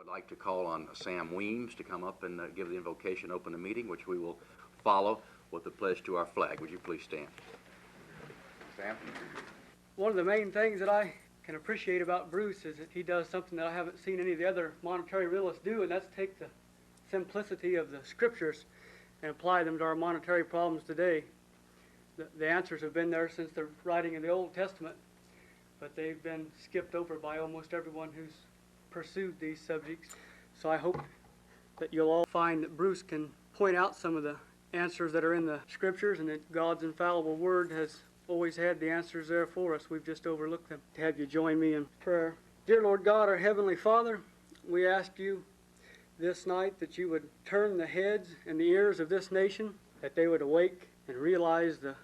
I'd like to call on Sam Weems to come up and give the invocation, open the meeting, which we will follow with the pledge to our flag. Would you please stand? Sam? One of the main things that I can appreciate about Bruce is that he does something that I haven't seen any of the other monetary realists do, and that's take the simplicity of the scriptures and apply them to our monetary problems today. The answers have been there since the writing of the Old Testament, but they've been skipped over by almost everyone who's pursued these subjects. So I hope that you'll all find that Bruce can point out some of the answers that are in the scriptures, and that God's infallible word has always had the answers there for us. We've just overlooked them. To have you join me in prayer. Dear Lord God, our Heavenly Father, we ask you this night that you would turn the heads and the ears of this nation, that they would awake and realize the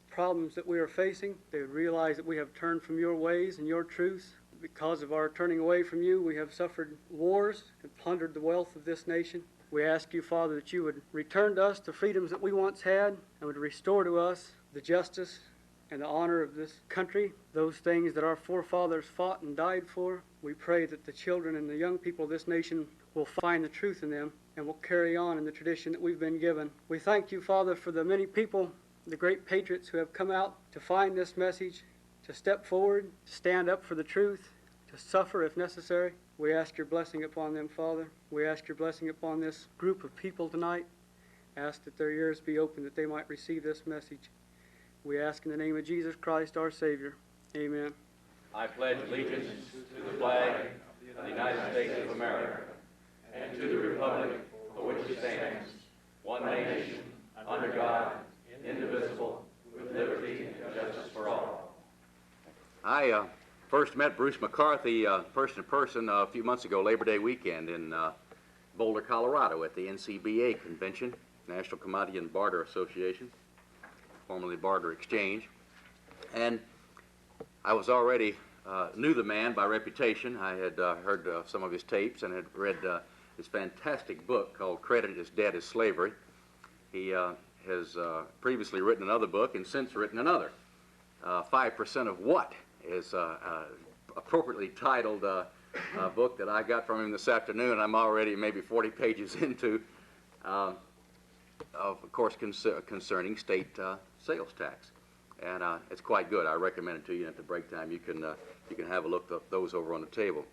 problems that we are facing. They would realize that we have turned from your ways and your truths. Because of our turning away from you, we have suffered wars and plundered the wealth of this nation. We ask you, Father, that you would return to us the freedoms that we once had and would restore to us the justice and the honor of this country, those things that our forefathers fought and died for. We pray that the children and the young people of this nation will find the truth in them and will carry on in the tradition that we've been given. We thank you, Father, for the many people, the great patriots who have come out to find this message, to step forward, to stand up for the truth, to suffer if necessary. We ask your blessing upon them, Father. We ask your blessing upon this group of people tonight. Ask that their ears be open, that they might receive this message. We ask in the name of Jesus Christ, our Savior. Amen. I pledge allegiance to the flag of the United States of America and to the republic for which it stands, one nation, under God, indivisible, with liberty and justice for all. I first met Bruce McCarthy person to person a few months ago, Labor Day weekend in Boulder, Colorado at the NCBA convention, National Commodity and Barter Association, formerly Barter Exchange. And I was already knew the man by reputation. I had heard some of his tapes and had read his fantastic book called Credit is Debt is Slavery. He has previously written another book and since written another. 5% of What is appropriately titled book that I got from him this afternoon. I'm already maybe 40 pages into, of course, concerning state sales tax. And it's quite good. I recommend it to you. At the break time, you can have a look at those over on the table.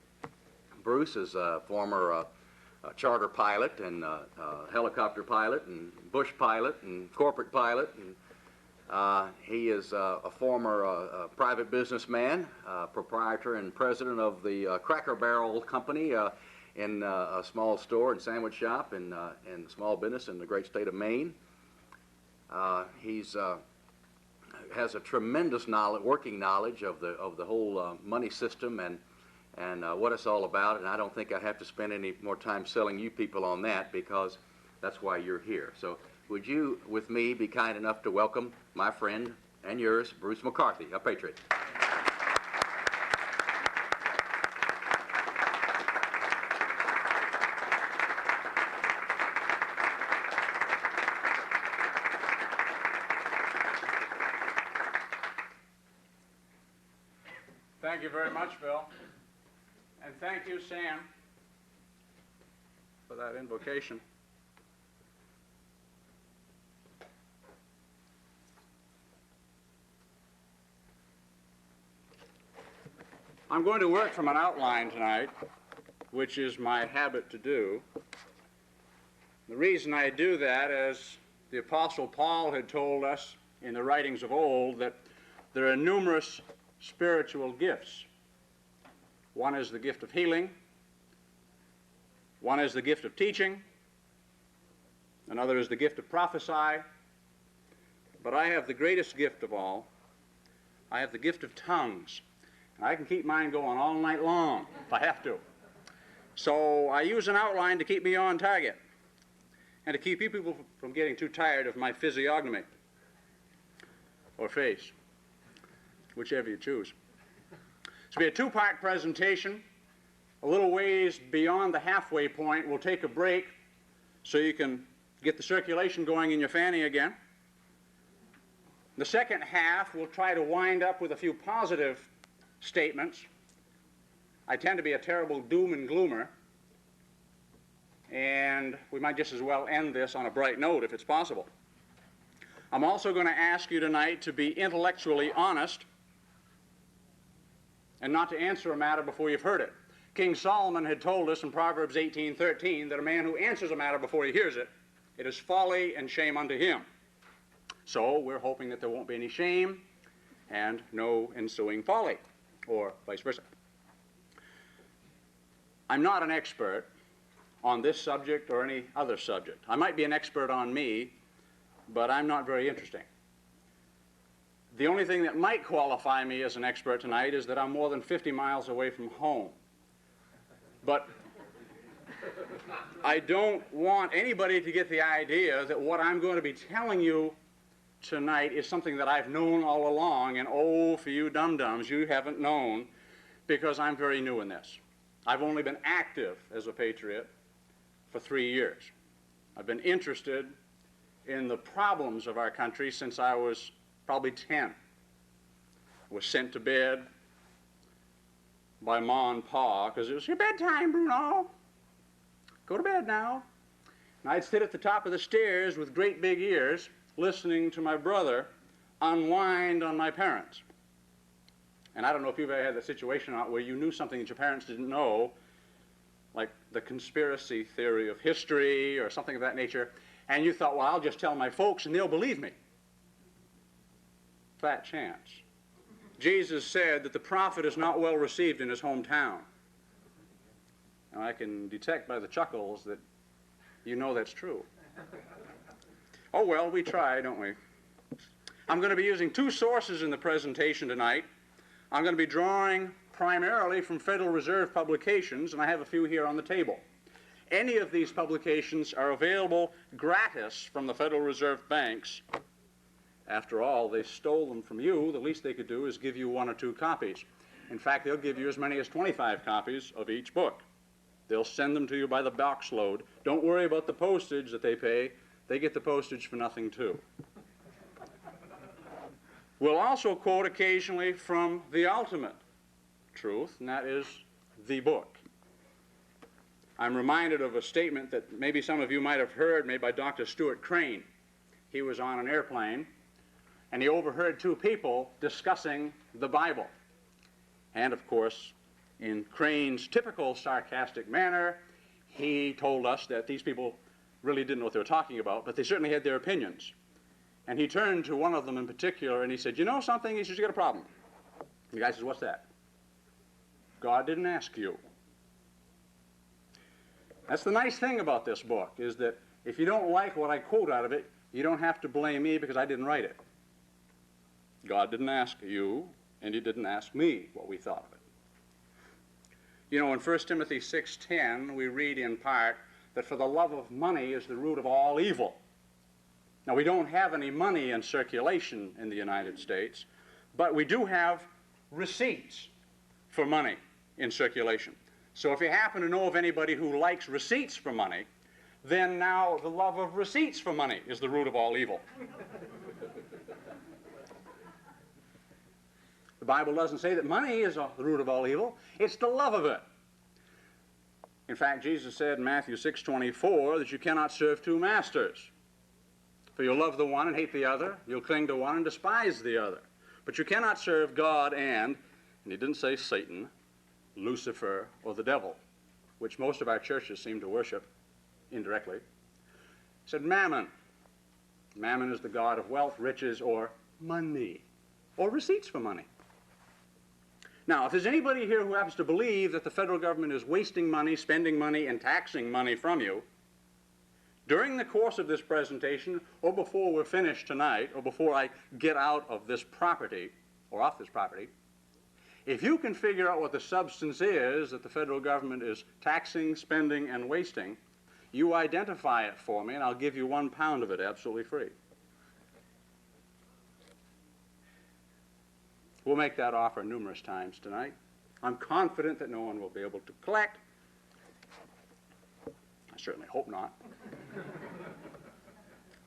Bruce is a former charter pilot and helicopter pilot and bush pilot and corporate pilot. And he is a former private businessman, proprietor and president of the Cracker Barrel Company in a small store and sandwich shop in small business in the great state of Maine. He's has a tremendous working knowledge of the whole money system and what it's all about. And I don't think I have to spend any more time selling you people on that, because that's why you're here. So would you, with me, be kind enough to welcome my friend and yours, Bruce McCarthy, a patriot. Thank you very much, Bill. And thank you, Sam, for that invocation. I'm going to work from an outline tonight, which is my habit to do. The reason I do that, as the Apostle Paul had told us in the writings of old, that there are numerous spiritual gifts. One is the gift of healing. One is the gift of teaching. Another is the gift of prophesy. But I have the greatest gift of all. I have the gift of tongues. And I can keep mine going all night long if I have to. So I use an outline to keep me on target and to keep you people from getting too tired of my physiognomy or face, whichever you choose. This will be a two-part presentation. A little ways beyond the halfway point, we'll take a break so you can get the circulation going in your fanny again. The second half, we'll try to wind up with a few positive statements. I tend to be a terrible doom and gloomer, and we might just as well end this on a bright note if it's possible. I'm also going to ask you tonight to be intellectually honest and not to answer a matter before you've heard it. King Solomon had told us in Proverbs 18:13 that a man who answers a matter before he hears it, it is folly and shame unto him. So we're hoping that there won't be any shame and no ensuing folly, or vice versa. I'm not an expert on this subject or any other subject. I might be an expert on me, but I'm not very interesting. The only thing that might qualify me as an expert tonight is that I'm more than 50 miles away from home. But I don't want anybody to get the idea that what I'm going to be telling you tonight is something that I've known all along, and oh, for you dum-dums, you haven't known, because I'm very new in this. I've only been active as a patriot for 3 years. I've been interested in the problems of our country since I was probably 10. I was sent to bed by Ma and Pa because it was your bedtime, Bruno. Go to bed now. And I'd sit at the top of the stairs with great big ears listening to my brother unwind on my parents. And I don't know if you've ever had that situation or not where you knew something that your parents didn't know, like the conspiracy theory of history or something of that nature, and you thought, well, I'll just tell my folks and they'll believe me. Fat chance. Jesus said that the prophet is not well received in his hometown. And I can detect by the chuckles that you know that's true. Oh, well, we try, don't we? I'm going to be using 2 sources in the presentation tonight. I'm going to be drawing primarily from Federal Reserve publications, and I have a few here on the table. Any of these publications are available gratis from the Federal Reserve banks. After all, they stole them from you. The least they could do is give you 1 or 2 copies. In fact, they'll give you as many as 25 copies of each book. They'll send them to you by the box load. Don't worry about the postage that they pay. They get the postage for nothing, too. We'll also quote occasionally from the ultimate truth, and that is the book. I'm reminded of a statement that maybe some of you might have heard made by Dr. Stuart Crane. He was on an airplane, and he overheard 2 people discussing the Bible. And, of course, in Crane's typical sarcastic manner, he told us that these people really didn't know what they were talking about, but they certainly had their opinions. And he turned to one of them in particular, and he said, you know something? He says, you got a problem. The guy says, what's that? God didn't ask you. That's the nice thing about this book, is that if you don't like what I quote out of it, you don't have to blame me because I didn't write it. God didn't ask you, and he didn't ask me what we thought of it. You know, in 1 Timothy 6:10, we read in part that for the love of money is the root of all evil. Now, we don't have any money in circulation in the United States, but we do have receipts for money in circulation. So if you happen to know of anybody who likes receipts for money, then now the love of receipts for money is the root of all evil. The Bible doesn't say that money is the root of all evil. It's the love of it. In fact, Jesus said in Matthew 6:24 that you cannot serve 2 masters. For you'll love the one and hate the other. You'll cling to one and despise the other. But you cannot serve God and he didn't say Satan, Lucifer, or the devil, which most of our churches seem to worship indirectly. He said mammon. Mammon is the god of wealth, riches, or money, or receipts for money. Now, if there's anybody here who happens to believe that the federal government is wasting money, spending money, and taxing money from you, during the course of this presentation, or before we're finished tonight, or before I get out of this property, or off this property, if you can figure out what the substance is that the federal government is taxing, spending, and wasting, you identify it for me, and I'll give you 1 pound of it absolutely free. We'll make that offer numerous times tonight. I'm confident that no one will be able to collect. I certainly hope not.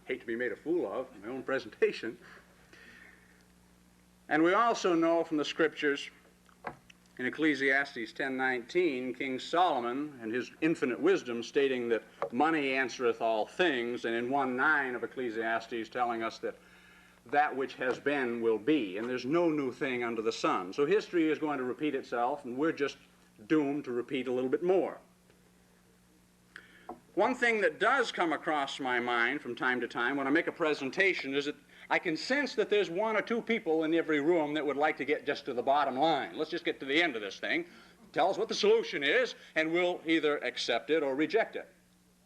Hate to be made a fool of in my own presentation. And we also know from the scriptures in Ecclesiastes 10:19, King Solomon and his infinite wisdom stating that money answereth all things, and in 1:9 of Ecclesiastes telling us that that which has been will be, and there's no new thing under the sun. So history is going to repeat itself, and we're just doomed to repeat a little bit more. One thing that does come across my mind from time to time when I make a presentation is that I can sense that there's one or two people in every room that would like to get just to the bottom line. Let's just get to the end of this thing. Tell us what the solution is, and we'll either accept it or reject it.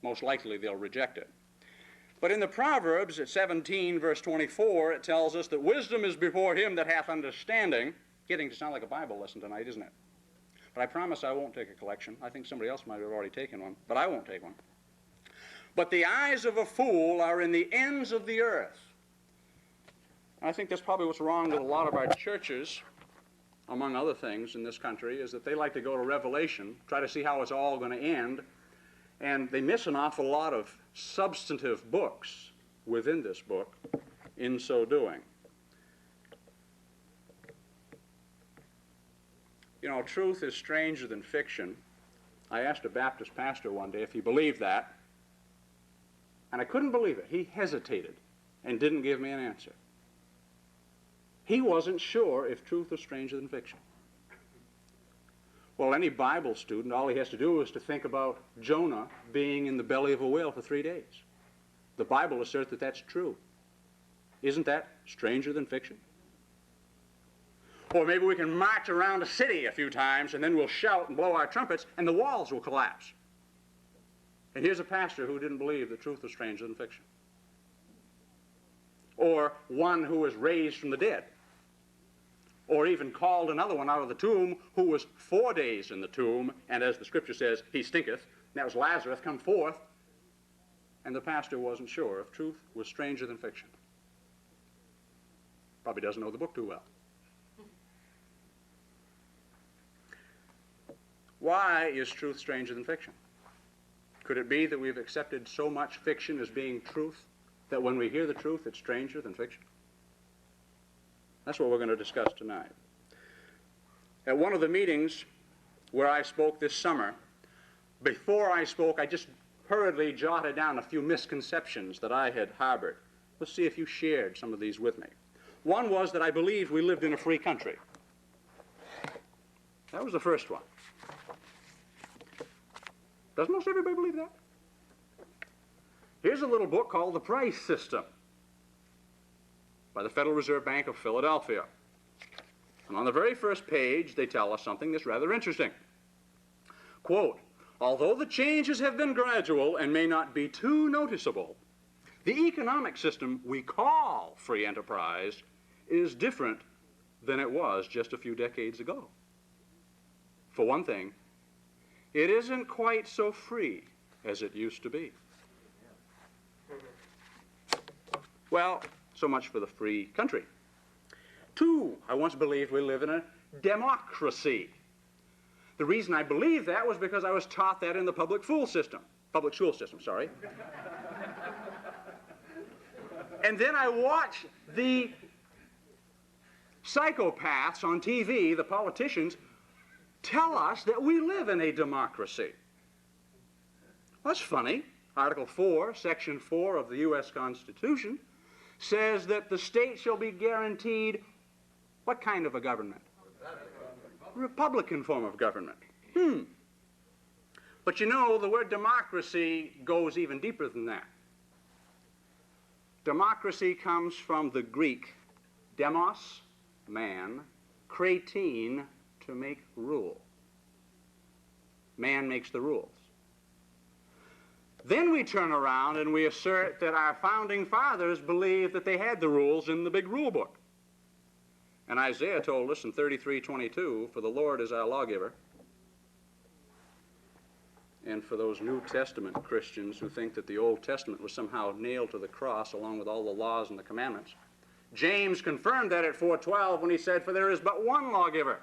Most likely they'll reject it. But in the Proverbs at 17, verse 24, it tells us that wisdom is before him that hath understanding. Getting to sound like a Bible lesson tonight, isn't it? But I promise I won't take a collection. I think somebody else might have already taken one, but I won't take one. But the eyes of a fool are in the ends of the earth. I think that's probably what's wrong with a lot of our churches, among other things in this country, is that they like to go to Revelation, try to see how it's all going to end, and they miss an awful lot of substantive books within this book in so doing. You know, truth is stranger than fiction. I asked a Baptist pastor one day if he believed that, and I couldn't believe it. He hesitated and didn't give me an answer. He wasn't sure if truth was stranger than fiction. Well, any Bible student, all he has to do is to think about Jonah being in the belly of a whale for 3 days. The Bible asserts that that's true. Isn't that stranger than fiction? Or maybe we can march around a city a few times and then we'll shout and blow our trumpets and the walls will collapse. And here's a pastor who didn't believe that truth was stranger than fiction. Or one who was raised from the dead. Or even called another one out of the tomb who was 4 days in the tomb, and as the scripture says, he stinketh. And that was Lazarus come forth. And the pastor wasn't sure if truth was stranger than fiction. Probably doesn't know the book too well. Why is truth stranger than fiction? Could it be that we've accepted so much fiction as being truth that when we hear the truth, it's stranger than fiction? That's what we're going to discuss tonight. At one of the meetings where I spoke this summer, before I spoke, I just hurriedly jotted down a few misconceptions that I had harbored. Let's see if you shared some of these with me. One was that I believed we lived in a free country. That was the first one. Doesn't most everybody believe that? Here's a little book called The Price System by the Federal Reserve Bank of Philadelphia. And on the very first page, they tell us something that's rather interesting. Quote, although the changes have been gradual and may not be too noticeable, the economic system we call free enterprise is different than it was just a few decades ago. For one thing, it isn't quite so free as it used to be. Well, so much for the free country. Two, I once believed we live in a democracy. The reason I believed that was because I was taught that in the public school system. And then I watched the psychopaths on TV, the politicians, tell us that we live in a democracy. Well, that's funny. Article 4, Section 4 of the U.S. Constitution says that the state shall be guaranteed what kind of a government? Republican form of government. But you know, the word democracy goes even deeper than that. Democracy comes from the Greek demos, man, kratein, to make rule. Man makes the rules. Then we turn around and we assert that our founding fathers believed that they had the rules in the big rule book. And Isaiah told us in 33:22, for the Lord is our lawgiver. And for those New Testament Christians who think that the Old Testament was somehow nailed to the cross along with all the laws and the commandments, James confirmed that at 4:12 when he said, for there is but one lawgiver.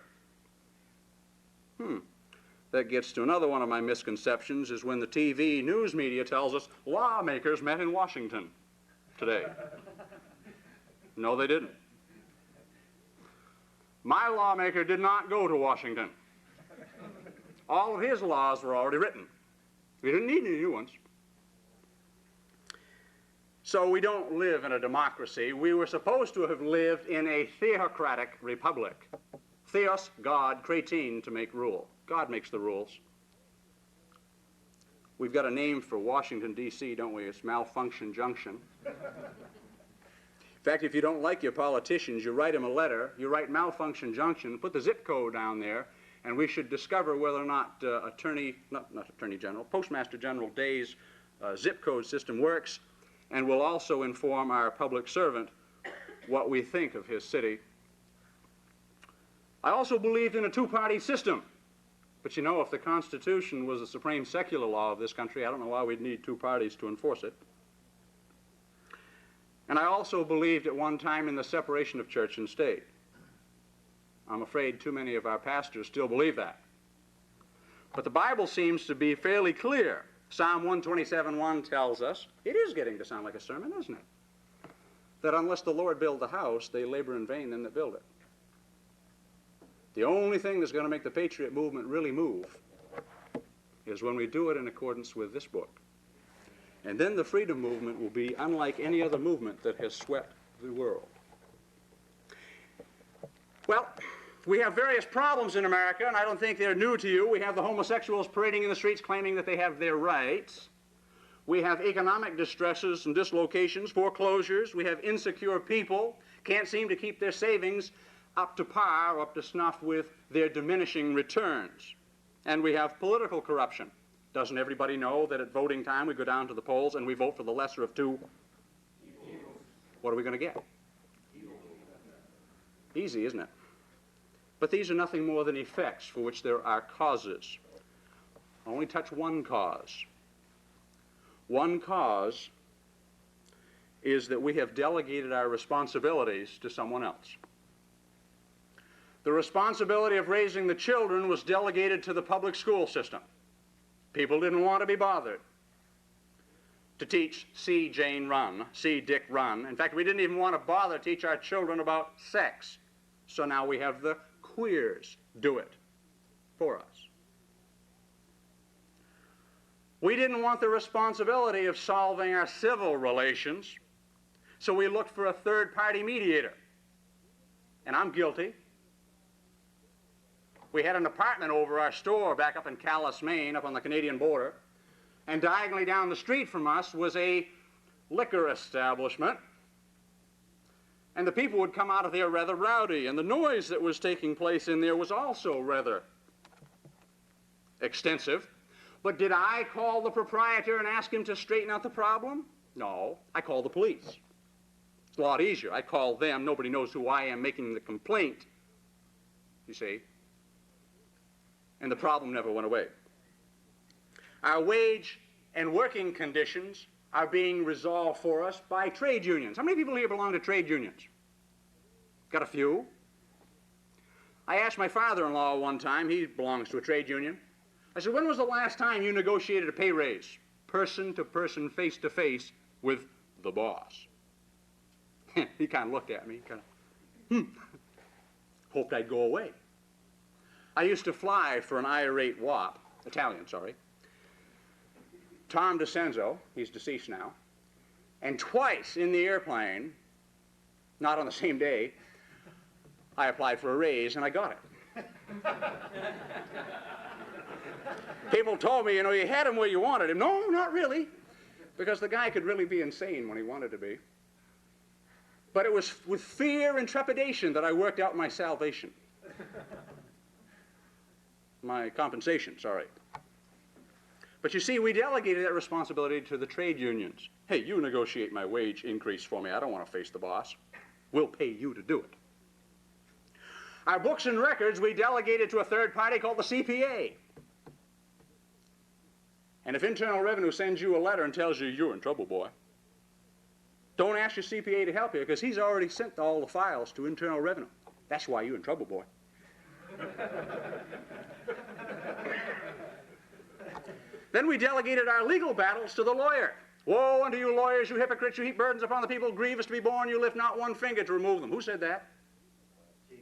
That gets to another one of my misconceptions, is when the TV news media tells us lawmakers met in Washington today. No, they didn't. My lawmaker did not go to Washington. All of his laws were already written. We didn't need any new ones. So we don't live in a democracy. We were supposed to have lived in a theocratic republic. Theos, God, kratein, to make rule. God makes the rules. We've got a name for Washington, D.C., don't we? It's Malfunction Junction. In fact, if you don't like your politicians, you write them a letter, you write Malfunction Junction, put the zip code down there, and we should discover whether or not Postmaster General Day's zip code system works, and we'll also inform our public servant what we think of his city. I also believed in a two-party system. But you know, if the Constitution was the supreme secular law of this country, I don't know why we'd need two parties to enforce it. And I also believed at one time in the separation of church and state. I'm afraid too many of our pastors still believe that. But the Bible seems to be fairly clear. Psalm 127:1 tells us, it is getting to sound like a sermon, isn't it? That unless the Lord build the house, they labor in vain them that build it. The only thing that's going to make the Patriot movement really move is when we do it in accordance with this book. And then the freedom movement will be unlike any other movement that has swept the world. Well, we have various problems in America, and I don't think they're new to you. We have the homosexuals parading in the streets claiming that they have their rights. We have economic distresses and dislocations, foreclosures. We have insecure people, can't seem to keep their savings up to par or up to snuff with their diminishing returns. And we have political corruption. Doesn't everybody know that at voting time we go down to the polls and we vote for the lesser of two evils? What are we going to get? Easy, isn't it? But these are nothing more than effects for which there are causes. I'll only touch one cause. One cause is that we have delegated our responsibilities to someone else. The responsibility of raising the children was delegated to the public school system. People didn't want to be bothered to teach see Jane run, see Dick run. In fact, we didn't even want to bother to teach our children about sex. So now we have the queers do it for us. We didn't want the responsibility of solving our civil relations, so we looked for a third-party mediator. And I'm guilty. We had an apartment over our store back up in Calais, Maine, up on the Canadian border, and diagonally down the street from us was a liquor establishment, and the people would come out of there rather rowdy, and the noise that was taking place in there was also rather extensive. But did I call the proprietor and ask him to straighten out the problem? No, I called the police. It's a lot easier. I call them. Nobody knows who I am making the complaint, you see. And the problem never went away. Our wage and working conditions are being resolved for us by trade unions. How many people here belong to trade unions? Got a few. I asked my father-in-law one time, he belongs to a trade union. I said, when was the last time you negotiated a pay raise? Person to person, face to face with the boss. He kind of looked at me, hoped I'd go away. I used to fly for an irate wop, Italian, sorry, Tom DeCenzo, he's deceased now, and twice in the airplane, not on the same day, I applied for a raise and I got it. People told me, you know, you had him where you wanted him. No, not really, because the guy could really be insane when he wanted to be. But it was with fear and trepidation that I worked out my salvation. My compensation, sorry. But you see, we delegated that responsibility to the trade unions. Hey, you negotiate my wage increase for me. I don't want to face the boss. We'll pay you to do it. Our books and records we delegated to a third party called the CPA. And if Internal Revenue sends you a letter and tells you you're in trouble, boy, don't ask your CPA to help you, because he's already sent all the files to Internal Revenue. That's why you're in trouble, boy. Then we delegated our legal battles to the lawyer. Woe unto you lawyers, you hypocrites, you heap burdens upon the people, grievous to be borne, you lift not one finger to remove them. Who said that?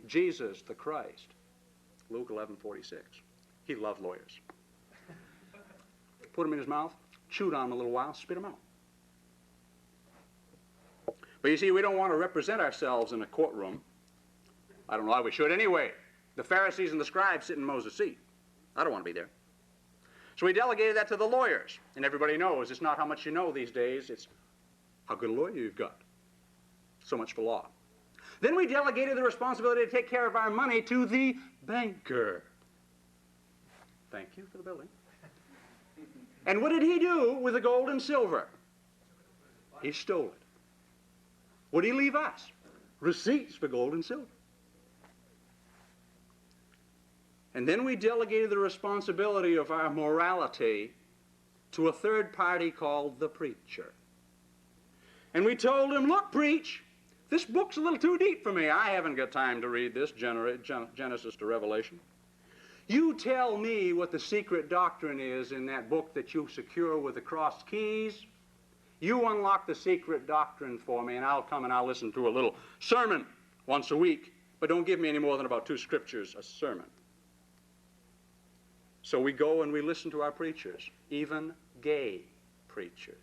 Jesus the Christ. Luke 11:46. He loved lawyers. Put them in his mouth, chewed on them a little while, spit them out. But you see, we don't want to represent ourselves in a courtroom. I don't know why we should anyway. The Pharisees and the scribes sit in Moses' seat. I don't want to be there. So we delegated that to the lawyers. And everybody knows it's not how much you know these days, it's how good a lawyer you've got. So much for law. Then we delegated the responsibility to take care of our money to the banker. Thank you for the building. And what did he do with the gold and silver? He stole it. What did he leave us? Receipts for gold and silver. And then we delegated the responsibility of our morality to a third party called the preacher. And we told him, look, preach, this book's a little too deep for me. I haven't got time to read this, Genesis to Revelation. You tell me what the secret doctrine is in that book that you secure with the crossed keys. You unlock the secret doctrine for me, and I'll come and I'll listen to a little sermon once a week, but don't give me any more than about 2 scriptures a sermon. So we go and we listen to our preachers, even gay preachers.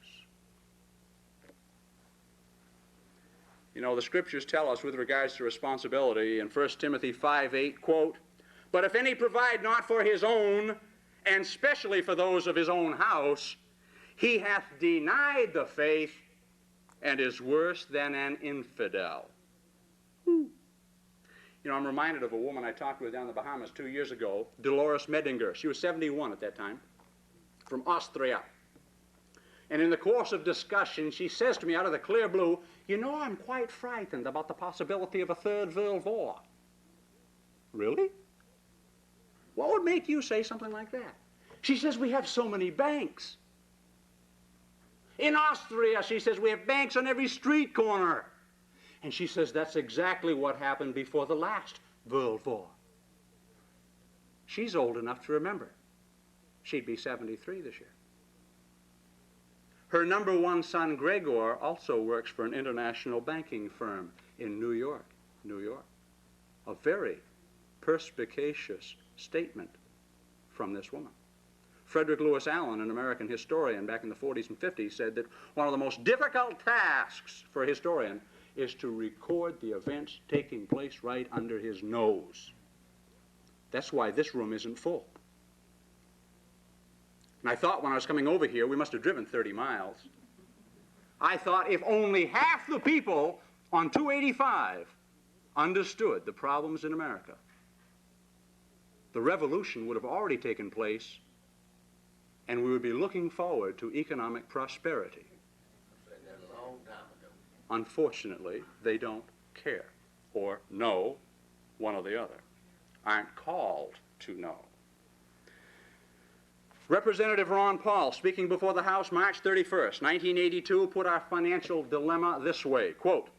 You know, the scriptures tell us with regards to responsibility in 1 Timothy 5:8, quote, but if any provide not for his own, and specially for those of his own house, he hath denied the faith and is worse than an infidel. You know, I'm reminded of a woman I talked with down in the Bahamas 2 years ago, Dolores Medinger. She was 71 at that time, from Austria. And in the course of discussion, she says to me out of the clear blue, you know, I'm quite frightened about the possibility of a third world war. Really? What would make you say something like that? She says, we have so many banks. In Austria, she says, we have banks on every street corner. And she says, that's exactly what happened before the last World War. She's old enough to remember. She'd be 73 this year. Her number 1 son, Gregor, also works for an international banking firm in New York, New York. A very perspicacious statement from this woman. Frederick Lewis Allen, an American historian back in the 40s and 50s, said that one of the most difficult tasks for a historian is to record the events taking place right under his nose. That's why this room isn't full. And I thought when I was coming over here, we must have driven 30 miles. I thought if only half the people on 285 understood the problems in America, the revolution would have already taken place and we would be looking forward to economic prosperity. Unfortunately, they don't care or know, one or the other, aren't called to know. Representative Ron Paul, speaking before the House March 31st, 1982, put our financial dilemma this way, quote,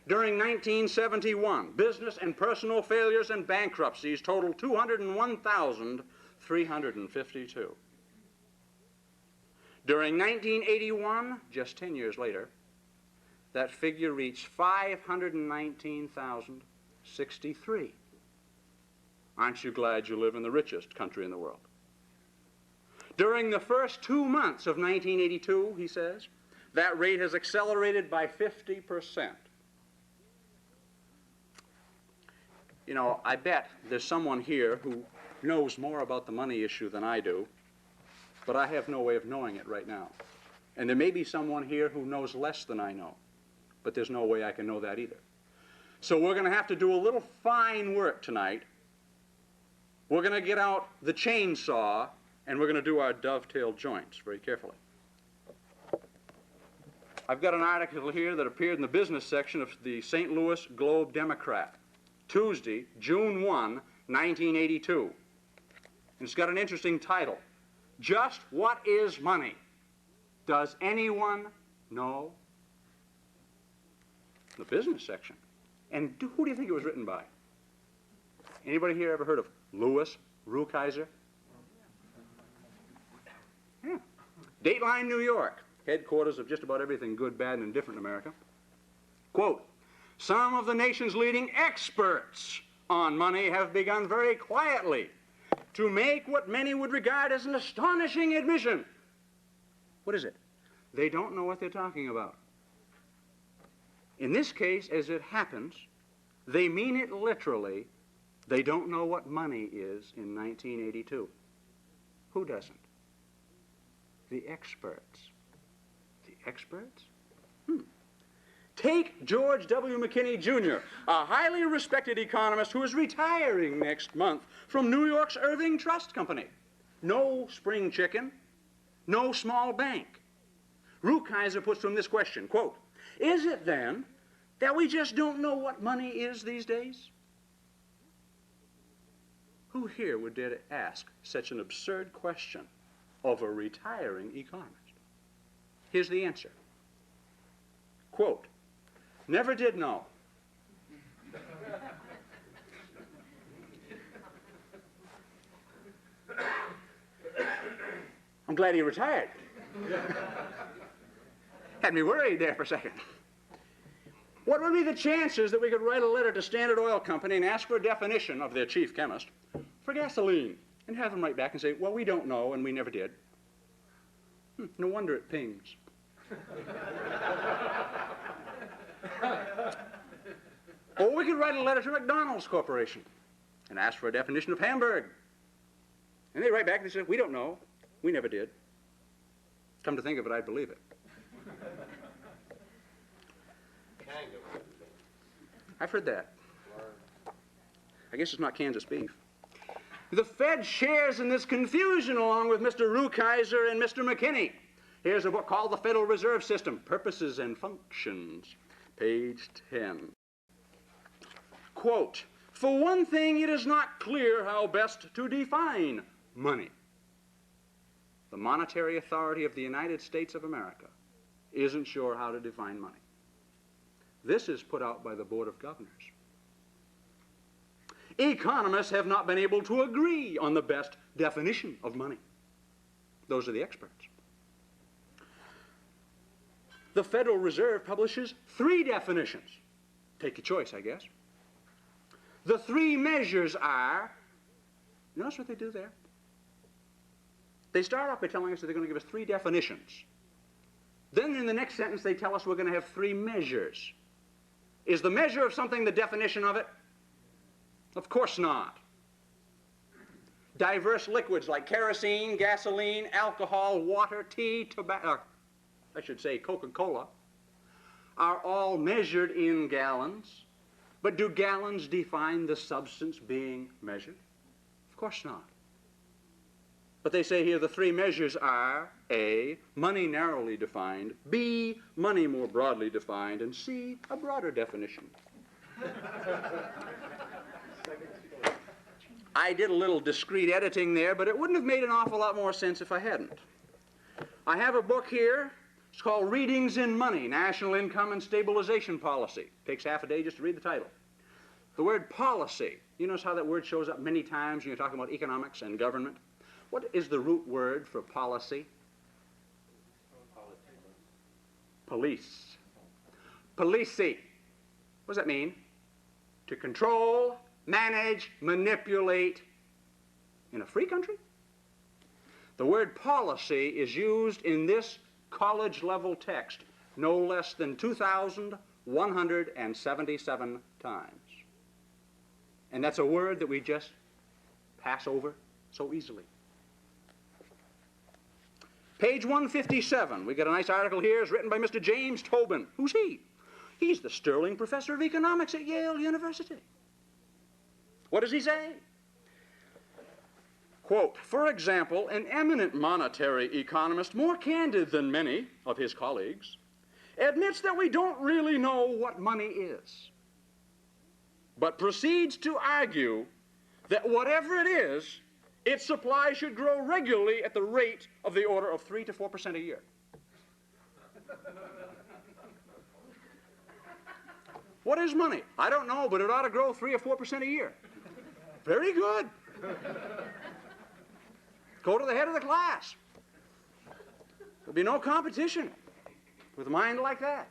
during 1971, business and personal failures and bankruptcies totaled 201,352. During 1981, just 10 years later, that figure reached 519,063. Aren't you glad you live in the richest country in the world? During the first 2 months of 1982, he says, that rate has accelerated by 50%. You know, I bet there's someone here who knows more about the money issue than I do, but I have no way of knowing it right now. And there may be someone here who knows less than I know, but there's no way I can know that either. So we're going to have to do a little fine work tonight. We're going to get out the chainsaw, and we're going to do our dovetail joints very carefully. I've got an article here that appeared in the business section of the St. Louis Globe-Democrat, Tuesday, June 1, 1982. And it's got an interesting title. Just what is money? Does anyone know? The business section. And who do you think it was written by? Anybody here ever heard of Louis Rukeyser? Yeah. Dateline, New York, headquarters of just about everything good, bad, and indifferent in America. Quote, some of the nation's leading experts on money have begun very quietly to make what many would regard as an astonishing admission. What is it? They don't know what they're talking about. In this case, as it happens, they mean it literally. They don't know what money is in 1982. Who doesn't? The experts. The experts? Take George W. McKinney, Jr., a highly respected economist who is retiring next month from New York's Irving Trust Company. No spring chicken, no small bank. Rukeyser puts to him this question, quote, is it then that we just don't know what money is these days? Who here would dare to ask such an absurd question of a retiring economist? Here's the answer. Quote, never did know. I'm glad he retired. Had me worried there for a second. What would be the chances that we could write a letter to Standard Oil Company and ask for a definition of their chief chemist for gasoline and have them write back and say, well, we don't know and we never did? No wonder it pings. Or we could write a letter to McDonald's Corporation and ask for a definition of Hamburg. And they write back and they say, we don't know, we never did. Come to think of it, I'd believe it. I've heard that. I guess it's not Kansas beef. The Fed shares in this confusion along with Mr. Rukeyser and Mr. McKinney. Here's a book called The Federal Reserve System, Purposes and Functions, page 10. Quote, for one thing, it is not clear how best to define money. The monetary authority of the United States of America isn't sure how to define money. This is put out by the Board of Governors. Economists have not been able to agree on the best definition of money. Those are the experts. The Federal Reserve publishes 3 definitions. Take your choice, I guess. The 3 measures are, notice what they do there? They start off by telling us that they're going to give us 3 definitions. Then in the next sentence they tell us we're going to have 3 measures. Is the measure of something the definition of it? Of course not. Diverse liquids like kerosene, gasoline, alcohol, water, tea, tobacco, I should say Coca-Cola, are all measured in gallons. But do gallons define the substance being measured? Of course not. But they say here the 3 measures are A, money narrowly defined, B, money more broadly defined, and C, a broader definition. I did a little discreet editing there, but it wouldn't have made an awful lot more sense if I hadn't. I have a book here. It's called Readings in Money, National Income and Stabilization Policy. Takes half a day just to read the title. The word policy, you notice how that word shows up many times when you're talking about economics and government? What is the root word for policy? Police. Policy. What does that mean? To control, manage, manipulate in a free country? The word policy is used in this college-level text no less than 2,177 times. And that's a word that we just pass over so easily. Page 157, we got a nice article here. It's written by Mr. James Tobin. Who's he? He's the Sterling Professor of Economics at Yale University. What does he say? Quote, for example, an eminent monetary economist, more candid than many of his colleagues, admits that we don't really know what money is, but proceeds to argue that whatever it is, its supply should grow regularly at the rate of the order of 3 to 4% a year. What is money? I don't know, but it ought to grow 3 or 4% a year. Very good. Go to the head of the class. There'll be no competition with a mind like that.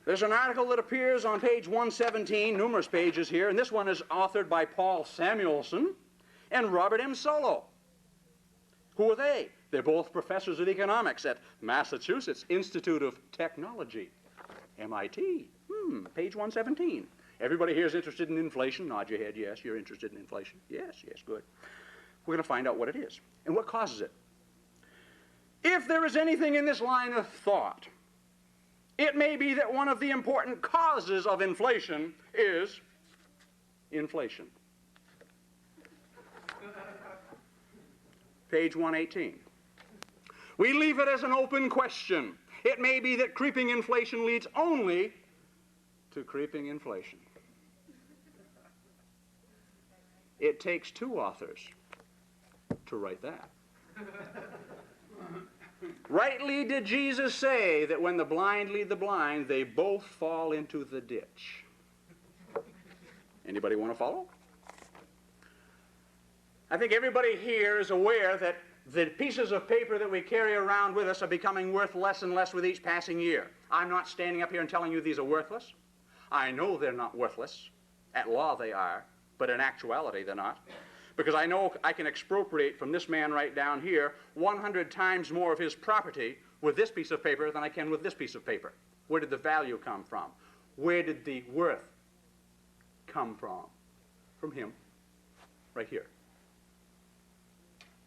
There's an article that appears on page 117, numerous pages here, and this one is authored by Paul Samuelson and Robert M. Solow. Who are they? They're both professors of economics at Massachusetts Institute of Technology, MIT. Page 117. Everybody here is interested in inflation. Nod your head, yes, you're interested in inflation. Yes, good. We're going to find out what it is and what causes it. If there is anything in this line of thought, it may be that one of the important causes of inflation is inflation. Page 118. We leave it as an open question. It may be that creeping inflation leads only to creeping inflation. It takes two authors to write that. Rightly did Jesus say that when the blind lead the blind, they both fall into the ditch. Anybody want to follow? I think everybody here is aware that the pieces of paper that we carry around with us are becoming worth less and less with each passing year. I'm not standing up here and telling you these are worthless. I know they're not worthless. At law they are, but in actuality they're not. Because I know I can expropriate from this man right down here 100 times more of his property with this piece of paper than I can with this piece of paper. Where did the value come from? Where did the worth come from? From him, right here.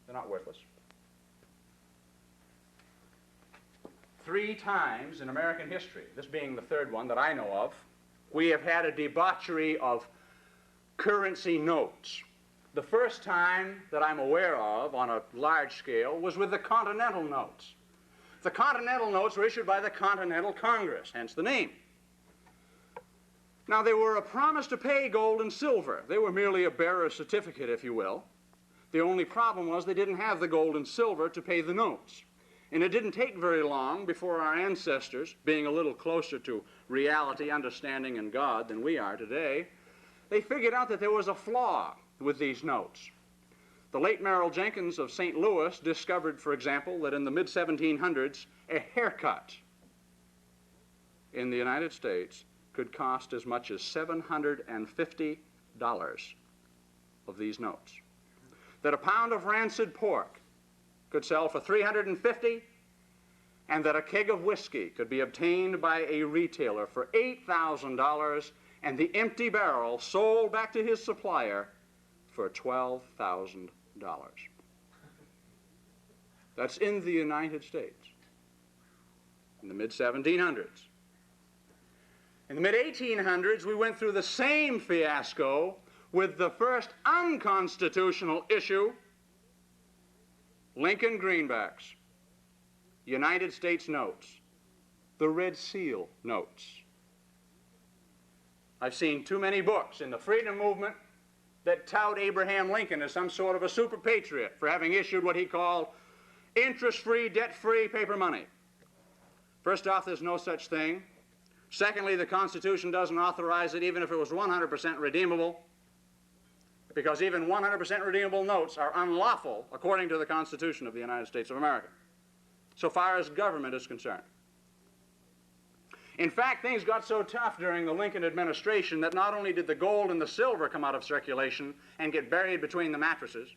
They're not worthless. 3 times in American history, this being the third one that I know of, we have had a debauchery of currency notes. The first time that I'm aware of on a large scale was with the Continental Notes. The Continental Notes were issued by the Continental Congress, hence the name. Now, they were a promise to pay gold and silver. They were merely a bearer certificate, if you will. The only problem was they didn't have the gold and silver to pay the notes. And it didn't take very long before our ancestors, being a little closer to reality, understanding, and God than we are today, they figured out that there was a flaw with these notes. The late Merrill Jenkins of St. Louis discovered, for example, that in the mid-1700s, a haircut in the United States could cost as much as $750 of these notes. That a pound of rancid pork could sell for $350, and that a keg of whiskey could be obtained by a retailer for $8,000, and the empty barrel sold back to his supplier for $12,000. That's in the United States in the mid-1700s. In the mid-1800s, we went through the same fiasco with the first unconstitutional issue, Lincoln greenbacks, United States notes, the Red Seal notes. I've seen too many books in the freedom movement that tout Abraham Lincoln as some sort of a super patriot for having issued what he called interest-free, debt-free paper money. First off, there's no such thing. Secondly, the Constitution doesn't authorize it even if it was 100% redeemable, because even 100% redeemable notes are unlawful according to the Constitution of the United States of America, so far as government is concerned. In fact, things got so tough during the Lincoln administration that not only did the gold and the silver come out of circulation and get buried between the mattresses,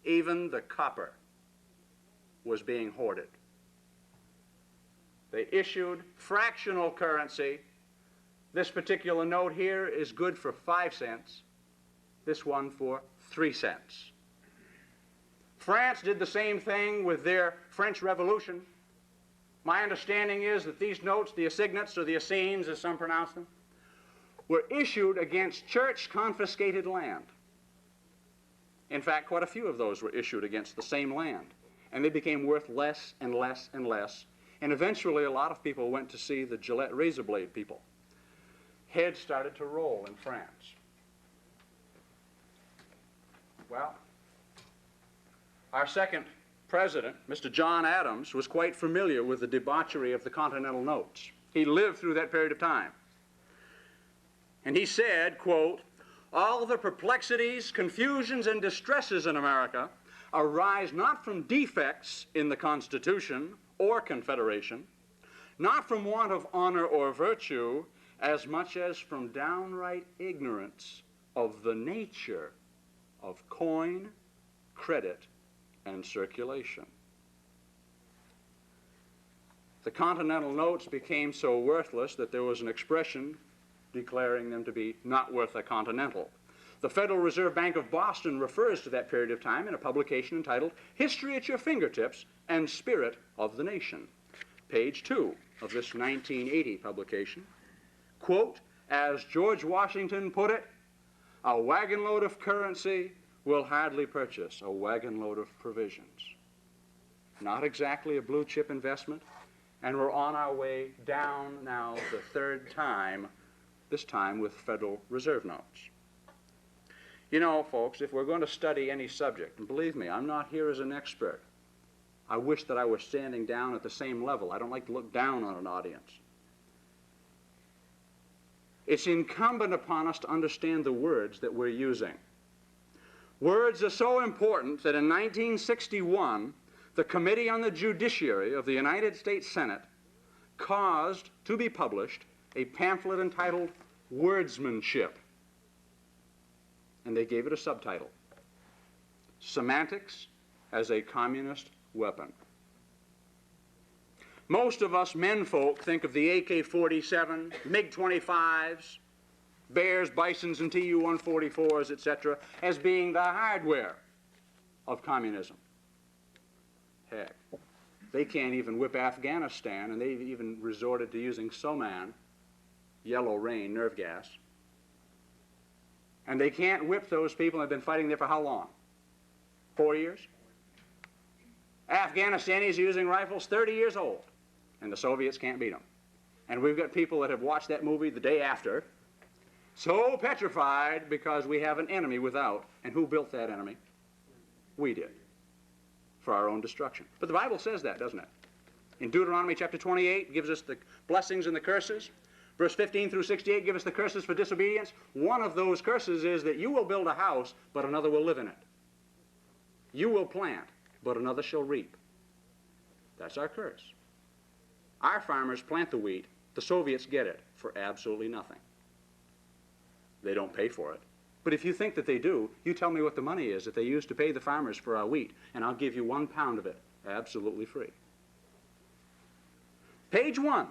even the copper was being hoarded. They issued fractional currency. This particular note here is good for 5 cents. This one for 3 cents. France did the same thing with their French Revolution. My understanding is that these notes, the assignats or the assignes as some pronounce them, were issued against church-confiscated land. In fact, quite a few of those were issued against the same land, and they became worth less and less and less, and eventually a lot of people went to see the Gillette razor blade people. Heads started to roll in France. Well, our second president, Mr. John Adams, was quite familiar with the debauchery of the Continental Notes. He lived through that period of time. And he said, quote, "All the perplexities, confusions, and distresses in America arise not from defects in the Constitution or Confederation, not from want of honor or virtue, as much as from downright ignorance of the nature of coin, credit, and circulation. The Continental notes became so worthless that there was an expression declaring them to be not worth a Continental. The Federal Reserve Bank of Boston refers to that period of time in a publication entitled History at Your Fingertips and Spirit of the Nation, page 2 of this 1980 publication. Quote, as George Washington put it, a wagon load of currency will hardly purchase a wagon load of provisions. Not exactly a blue chip investment, and we're on our way down now the third time, this time with Federal Reserve notes. You know, folks, if we're going to study any subject, and believe me, I'm not here as an expert. I wish that I were standing down at the same level. I don't like to look down on an audience. It's incumbent upon us to understand the words that we're using. Words are so important that in 1961, the Committee on the Judiciary of the United States Senate caused to be published a pamphlet entitled Wordsmanship. And they gave it a subtitle, Semantics as a Communist Weapon. Most of us menfolk think of the AK-47, MiG-25s, Bears, Bisons, and Tu-144s, etc., as being the hardware of communism. Heck, they can't even whip Afghanistan, and they've even resorted to using SOMAN, yellow rain, nerve gas. And they can't whip those people who have been fighting there for how long? 4 years? Afghanistanis are using rifles 30 years old, and the Soviets can't beat them. And we've got people that have watched that movie the day after, so petrified because we have an enemy without. And who built that enemy? We did, for our own destruction. But the Bible says that, doesn't it? In Deuteronomy chapter 28, gives us the blessings and the curses. Verse 15 through 68 give us the curses for disobedience. One of those curses is that you will build a house, but another will live in it. You will plant, but another shall reap. That's our curse. Our farmers plant the wheat. The Soviets get it for absolutely nothing. They don't pay for it. But if you think that they do, you tell me what the money is that they use to pay the farmers for our wheat, and I'll give you 1 pound of it absolutely free. Page 1.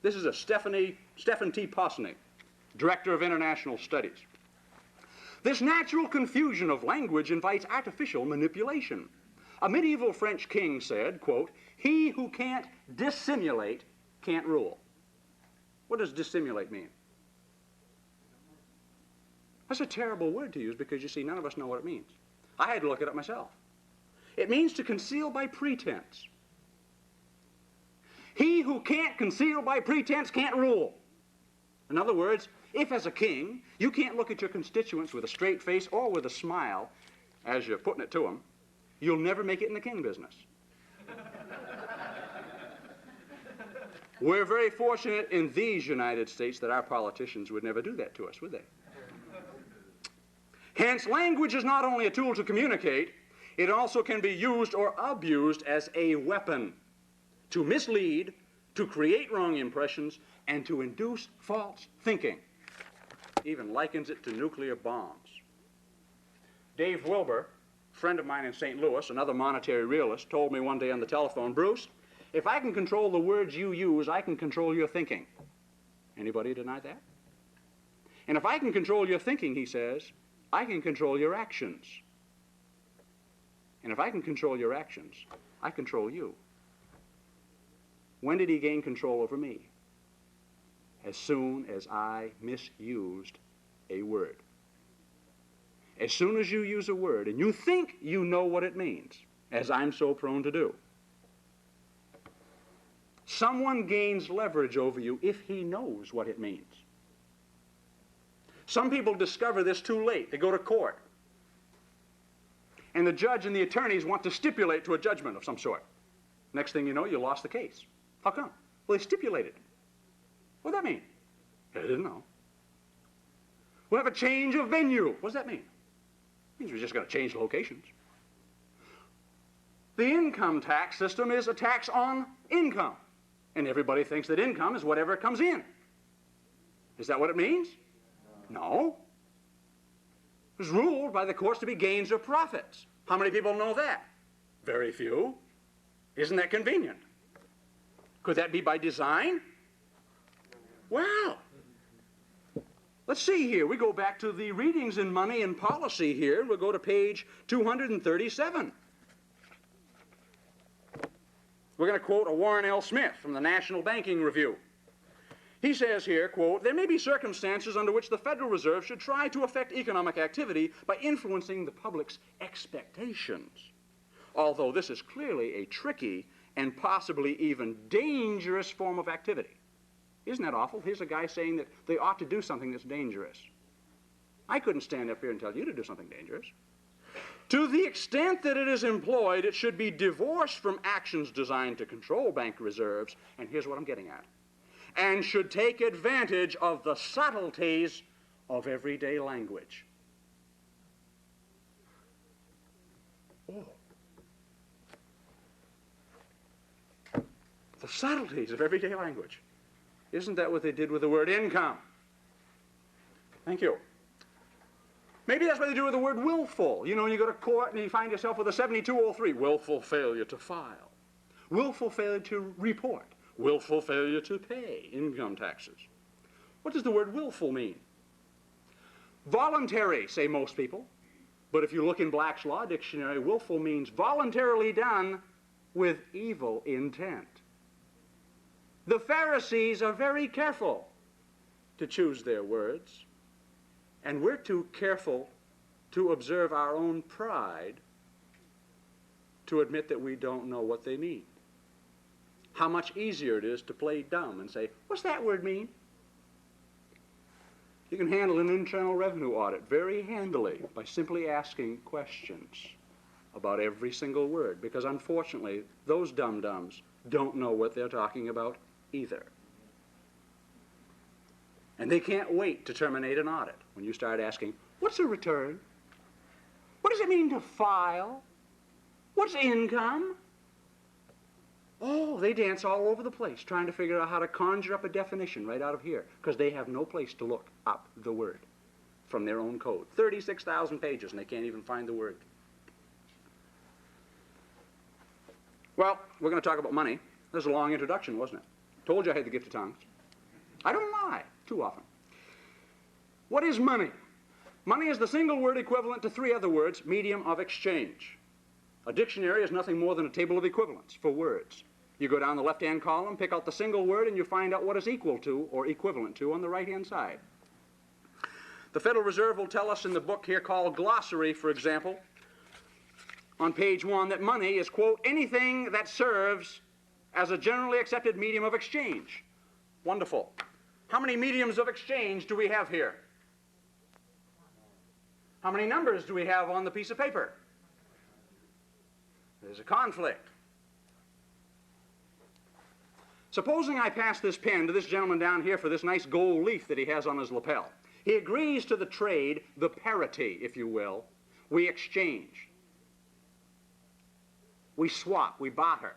This is a Stephen T. Posney, Director of International Studies. This natural confusion of language invites artificial manipulation. A medieval French king said, quote, he who can't dissimulate can't rule. What does dissimulate mean? That's a terrible word to use because, you see, none of us know what it means. I had to look it up myself. It means to conceal by pretense. He who can't conceal by pretense can't rule. In other words, if as a king you can't look at your constituents with a straight face or with a smile as you're putting it to them, you'll never make it in the king business. We're very fortunate in these United States that our politicians would never do that to us, would they? Hence, language is not only a tool to communicate, it also can be used or abused as a weapon to mislead, to create wrong impressions, and to induce false thinking. Even likens it to nuclear bombs. Dave Wilbur, friend of mine in St. Louis, another monetary realist, told me one day on the telephone, Bruce, if I can control the words you use, I can control your thinking. Anybody deny that? And if I can control your thinking, he says, I can control your actions. And if I can control your actions, I control you. When did he gain control over me? As soon as I misused a word. As soon as you use a word and you think you know what it means, as I'm so prone to do, someone gains leverage over you if he knows what it means. Some people discover this too late. They go to court. And the judge and the attorneys want to stipulate to a judgment of some sort. Next thing you know, you lost the case. How come? Well, they stipulated. What does that mean? I didn't know. We'll have a change of venue. What does that mean? It means we're just going to change locations. The income tax system is a tax on income. And everybody thinks that income is whatever comes in. Is that what it means? No. It's ruled by the courts to be gains or profits. How many people know that? Very few. Isn't that convenient? Could that be by design? Well, let's see here. We go back to the readings in Money and Policy here. We'll go to page 237. We're going to quote a Warren L. Smith from the National Banking Review. He says here, quote, "There may be circumstances under which the Federal Reserve should try to affect economic activity by influencing the public's expectations. Although this is clearly a tricky and possibly even dangerous form of activity." Isn't that awful? Here's a guy saying that they ought to do something that's dangerous. I couldn't stand up here and tell you to do something dangerous. To the extent that it is employed, it should be divorced from actions designed to control bank reserves, and here's what I'm getting at, and should take advantage of the subtleties of everyday language. Oh. The subtleties of everyday language. Isn't that what they did with the word income? Thank you. Maybe that's what they do with the word willful. You know, when you go to court and you find yourself with a 7203, willful failure to file, willful failure to report, willful failure to pay income taxes. What does the word willful mean? Voluntary, say most people. But if you look in Black's Law Dictionary, willful means voluntarily done with evil intent. The Pharisees are very careful to choose their words, and we're too careful to observe our own pride to admit that we don't know what they mean. How much easier it is to play dumb and say, "What's that word mean?" You can handle an internal revenue audit very handily by simply asking questions about every single word, because unfortunately, those dum-dums don't know what they're talking about either. And they can't wait to terminate an audit when you start asking, "What's a return? What does it mean to file? What's income?" Oh, they dance all over the place trying to figure out how to conjure up a definition right out of here, because they have no place to look up the word from their own code. 36,000 pages, and they can't even find the word. Well, we're going to talk about money. That was a long introduction, wasn't it? Told you I had the gift of tongues. I don't lie too often. What is money? Money is the single word equivalent to three other words, medium of exchange. A dictionary is nothing more than a table of equivalents for words. You go down the left-hand column, pick out the single word, and you find out what is equal to or equivalent to on the right-hand side. The Federal Reserve will tell us in the book here called Glossary, for example, on page 1, that money is, quote, anything that serves as a generally accepted medium of exchange. Wonderful. How many mediums of exchange do we have here? How many numbers do we have on the piece of paper? There's a conflict. Supposing I pass this pen to this gentleman down here for this nice gold leaf that he has on his lapel. He agrees to the trade, the parity, if you will. We exchange. We swap, we barter.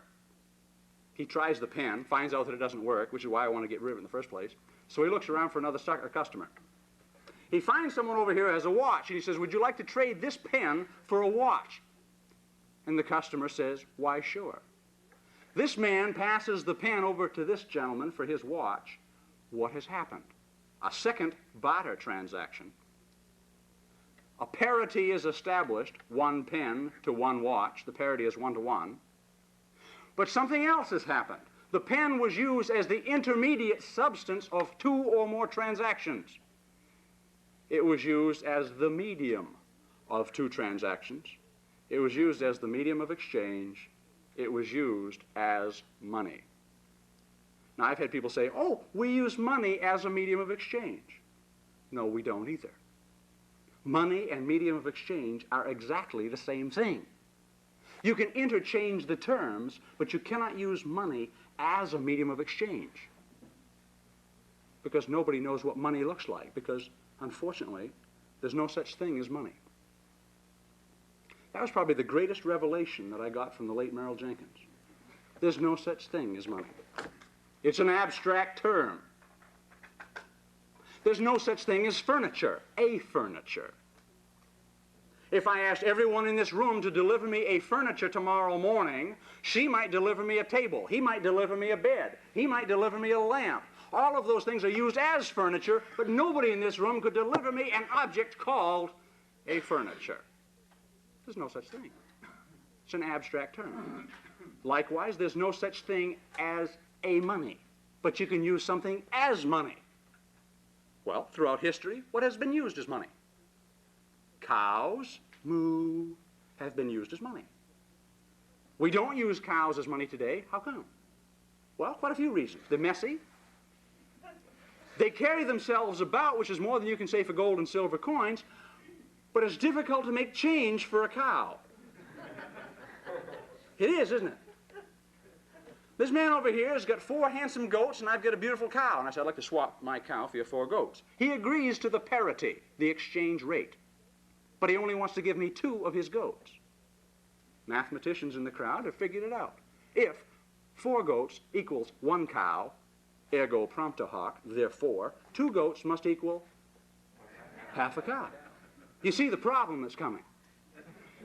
He tries the pen, finds out that it doesn't work, which is why I want to get rid of it in the first place. So he looks around for another customer. He finds someone over here who has a watch, and he says, "Would you like to trade this pen for a watch?" And the customer says, "Why, sure." This man passes the pen over to this gentleman for his watch. What has happened? A second barter transaction. A parity is established, one pen to one watch. The parity is 1 to 1. But something else has happened. The pen was used as the intermediate substance of 2 or more transactions. It was used as the medium of 2 transactions. It was used as the medium of exchange. It was used as money. Now, I've had people say, "Oh, we use money as a medium of exchange." No, we don't either. Money and medium of exchange are exactly the same thing. You can interchange the terms, but you cannot use money as a medium of exchange, because nobody knows what money looks like, because, unfortunately, there's no such thing as money. That was probably the greatest revelation that I got from the late Merrill Jenkins. There's no such thing as money. It's an abstract term. There's no such thing as furniture, a furniture. If I asked everyone in this room to deliver me a furniture tomorrow morning, she might deliver me a table, he might deliver me a bed, he might deliver me a lamp. All of those things are used as furniture, but nobody in this room could deliver me an object called a furniture. There's no such thing. It's an abstract term. Likewise, there's no such thing as a money, but you can use something as money. Well, throughout history, what has been used as money? Cows, moo, have been used as money. We don't use cows as money today. How come? Well, quite a few reasons. They're messy. They carry themselves about, which is more than you can say for gold and silver coins, but it's difficult to make change for a cow. It is, isn't it? This man over here has got 4 handsome goats, and I've got a beautiful cow. And I said, I'd like to swap my cow for your 4 goats. He agrees to the parity, the exchange rate. But he only wants to give me 2 of his goats. Mathematicians in the crowd have figured it out. If 4 goats equals 1 cow, ergo prompta hoc, therefore, 2 goats must equal half a cow. You see the problem that's coming.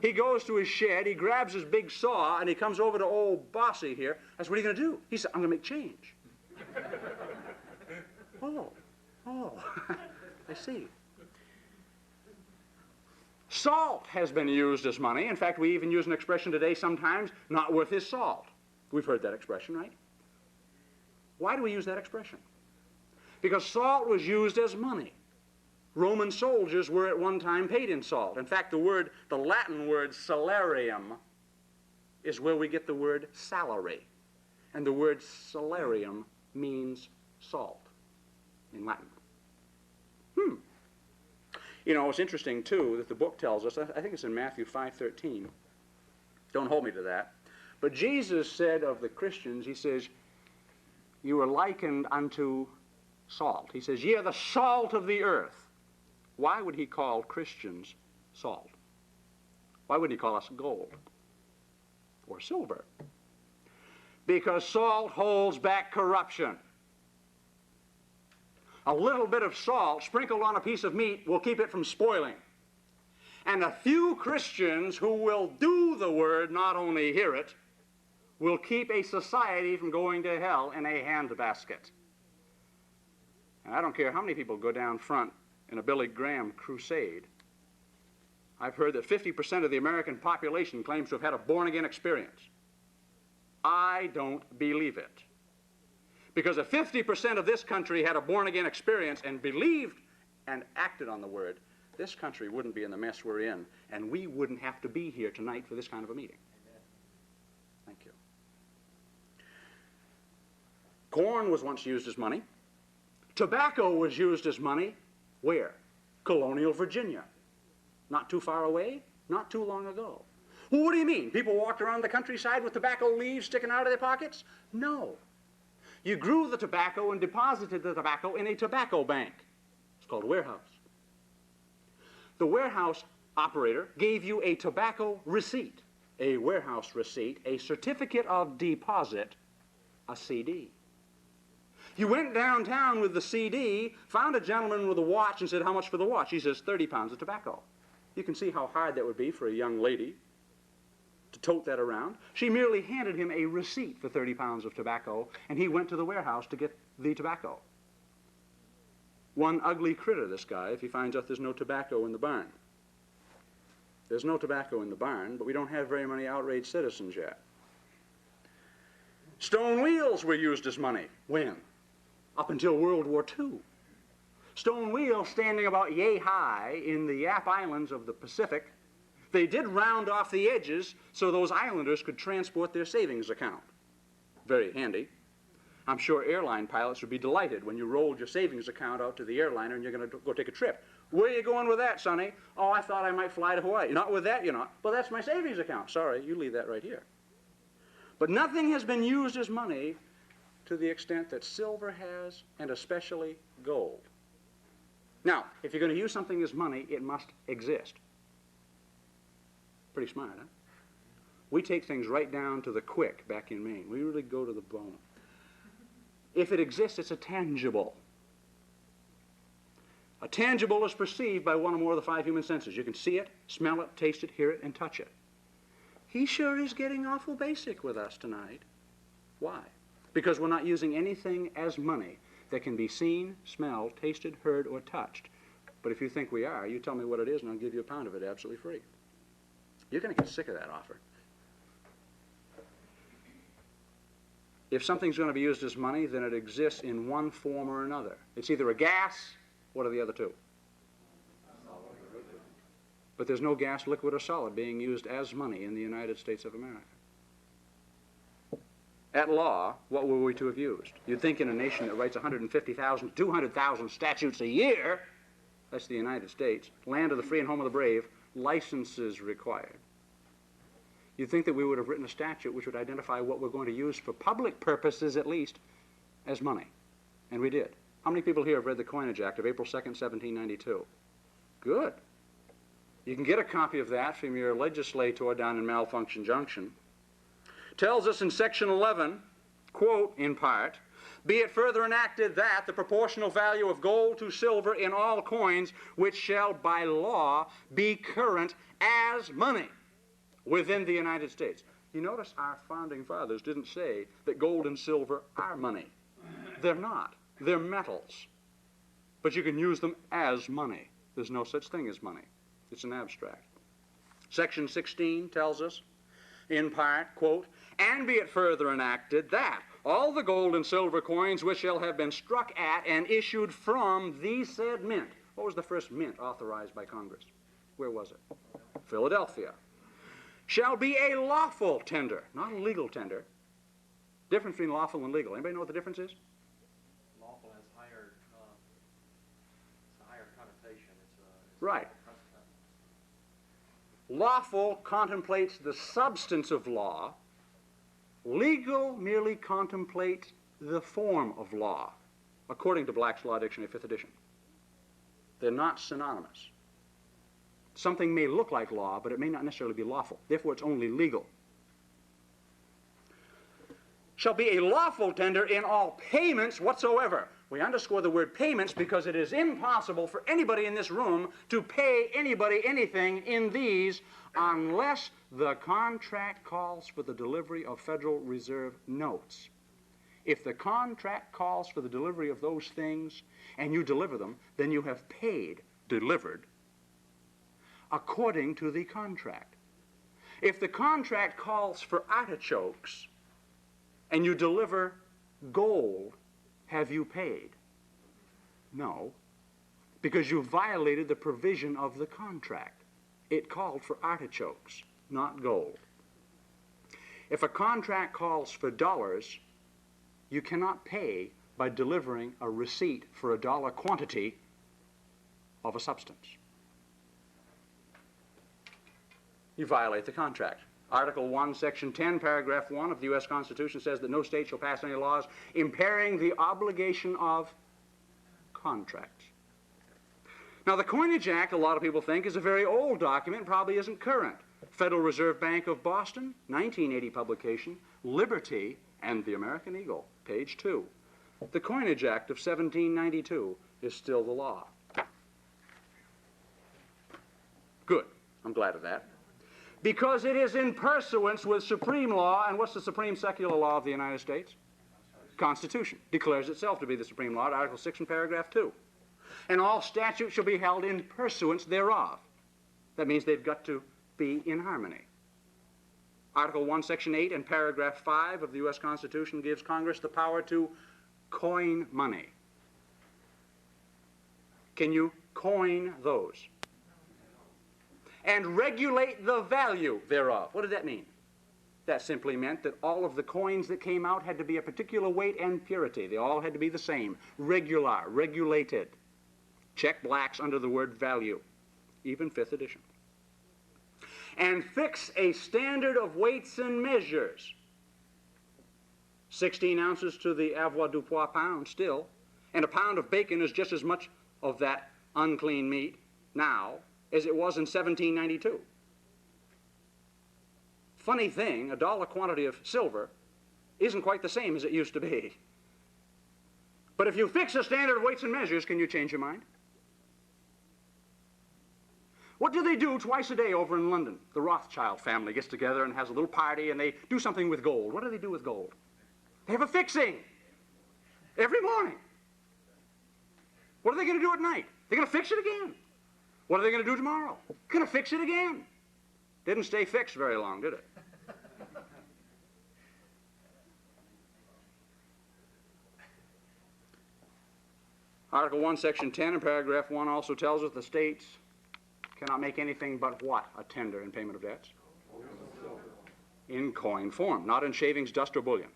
He goes to his shed, he grabs his big saw, and he comes over to old Bossy here. I said, what are you going to do? He said, I'm going to make change. Oh, I see. Salt has been used as money. In fact, we even use an expression today sometimes, not worth his salt. We've heard that expression, right? Why do we use that expression? Because salt was used as money. Roman soldiers were at one time paid in salt. In fact, the Latin word salarium is where we get the word salary. And the word salarium means salt in Latin. You know, it's interesting, too, that the book tells us, I think it's in Matthew 5:13. Don't hold me to that. But Jesus said of the Christians, he says, you are likened unto salt. He says, ye are the salt of the earth. Why would he call Christians salt? Why wouldn't he call us gold or silver? Because salt holds back corruption. A little bit of salt sprinkled on a piece of meat will keep it from spoiling. And a few Christians who will do the word, not only hear it, will keep a society from going to hell in a handbasket. And I don't care how many people go down front in a Billy Graham crusade. I've heard that 50% of the American population claims to have had a born-again experience. I don't believe it. Because if 50% of this country had a born-again experience and believed and acted on the word, this country wouldn't be in the mess we're in, and we wouldn't have to be here tonight for this kind of a meeting. Thank you. Corn was once used as money. Tobacco was used as money. Where? Colonial Virginia. Not too far away, not too long ago. Well, what do you mean? People walked around the countryside with tobacco leaves sticking out of their pockets? No. You grew the tobacco and deposited the tobacco in a tobacco bank. It's called a warehouse. The warehouse operator gave you a tobacco receipt, a warehouse receipt, a certificate of deposit, a CD. You went downtown with the CD, found a gentleman with a watch and said, how much for the watch? He says, 30 pounds of tobacco. You can see how hard that would be for a young lady to tote that around. She merely handed him a receipt for 30 pounds of tobacco, and he went to the warehouse to get the tobacco. One ugly critter, this guy, if he finds out there's no tobacco in the barn. There's no tobacco in the barn, but we don't have very many outraged citizens yet. Stone wheels were used as money. When? Up until World War II. Stone wheels standing about yay high in the Yap Islands of the Pacific. They did round off the edges so those islanders could transport their savings account. Very handy. I'm sure airline pilots would be delighted when you rolled your savings account out to the airliner and you're going to go take a trip. Where are you going with that, Sonny? Oh, I thought I might fly to Hawaii. Not with that, you're not. Well, that's my savings account. Sorry, you leave that right here. But nothing has been used as money to the extent that silver has, and especially gold. Now, if you're going to use something as money, it must exist. Pretty smart, huh? We take things right down to the quick back in Maine. We really go to the bone. If it exists, it's a tangible. A tangible is perceived by one or more of the five human senses. You can see it, smell it, taste it, hear it, and touch it. He sure is getting awful basic with us tonight. Why? Because we're not using anything as money that can be seen, smelled, tasted, heard, or touched. But if you think we are, you tell me what it is and I'll give you a pound of it absolutely free. You're going to get sick of that offer. If something's going to be used as money, then it exists in one form or another. It's either a gas. What are the other two? But there's no gas, liquid, or solid being used as money in the United States of America. At law, what were we to have used? You'd think in a nation that writes 150,000, 200,000 statutes a year, that's the United States, land of the free and home of the brave, licenses required. You'd think that we would have written a statute which would identify what we're going to use for public purposes, at least, as money. And we did. How many people here have read the Coinage Act of April 2nd, 1792? Good. You can get a copy of that from your legislator down in Malfunction Junction. Tells us in section 11, quote, in part, be it further enacted that the proportional value of gold to silver in all coins, which shall by law be current as money within the United States. You notice our founding fathers didn't say that gold and silver are money. They're not. They're metals. But you can use them as money. There's no such thing as money. It's an abstract. Section 16 tells us, in part, quote, and be it further enacted that all the gold and silver coins which shall have been struck at and issued from the said mint. What was the first mint authorized by Congress? Where was it? Philadelphia. Shall be a lawful tender, not a legal tender. Difference between lawful and legal. Anybody know what the difference is? Lawful has higher, it's a higher connotation. It's right. Lawful contemplates the substance of law. Legal merely contemplates the form of law, according to Black's Law Dictionary, 5th edition. They're not synonymous. Something may look like law, but it may not necessarily be lawful. Therefore, it's only legal. Shall be a lawful tender in all payments whatsoever. We underscore the word payments because it is impossible for anybody in this room to pay anybody anything in these unless the contract calls for the delivery of Federal Reserve notes. If the contract calls for the delivery of those things and you deliver them, then you have paid, delivered, according to the contract. If the contract calls for artichokes and you deliver gold, have you paid? No, because you violated the provision of the contract. It called for artichokes, not gold. If a contract calls for dollars, you cannot pay by delivering a receipt for a dollar quantity of a substance. You violate the contract. Article 1, Section 10, Paragraph 1 of the U.S. Constitution says that no state shall pass any laws impairing the obligation of contracts. Now, the Coinage Act, a lot of people think, is a very old document, probably isn't current. Federal Reserve Bank of Boston, 1980 publication, Liberty and the American Eagle, page 2. The Coinage Act of 1792 is still the law. Good. I'm glad of that. Because it is in pursuance with supreme law, and what's the supreme secular law of the United States? Constitution. Declares itself to be the supreme law, Article 6 and Paragraph 2. And all statutes shall be held in pursuance thereof. That means they've got to be in harmony. Article 1, Section 8 and Paragraph 5 of the U.S. Constitution gives Congress the power to coin money. Can you coin those? And regulate the value thereof. What did that mean? That simply meant that all of the coins that came out had to be a particular weight and purity. They all had to be the same. Regular, regulated. Check blacks under the word value, even 5th edition. And fix a standard of weights and measures. 16 ounces to the avoirdupois pound still, and a pound of bacon is just as much of that unclean meat now as it was in 1792. Funny thing, a dollar quantity of silver isn't quite the same as it used to be. But if you fix a standard of weights and measures, can you change your mind? What do they do twice a day over in London? The Rothschild family gets together and has a little party, and they do something with gold. What do they do with gold? They have a fixing every morning. What are they going to do at night? They're going to fix it again. What are they going to do tomorrow? Going to fix it again. Didn't stay fixed very long, did it? Article 1, Section 10, and Paragraph 1 also tells us the states cannot make anything but what? A tender in payment of debts? In coin form, not in shavings, dust, or bullion.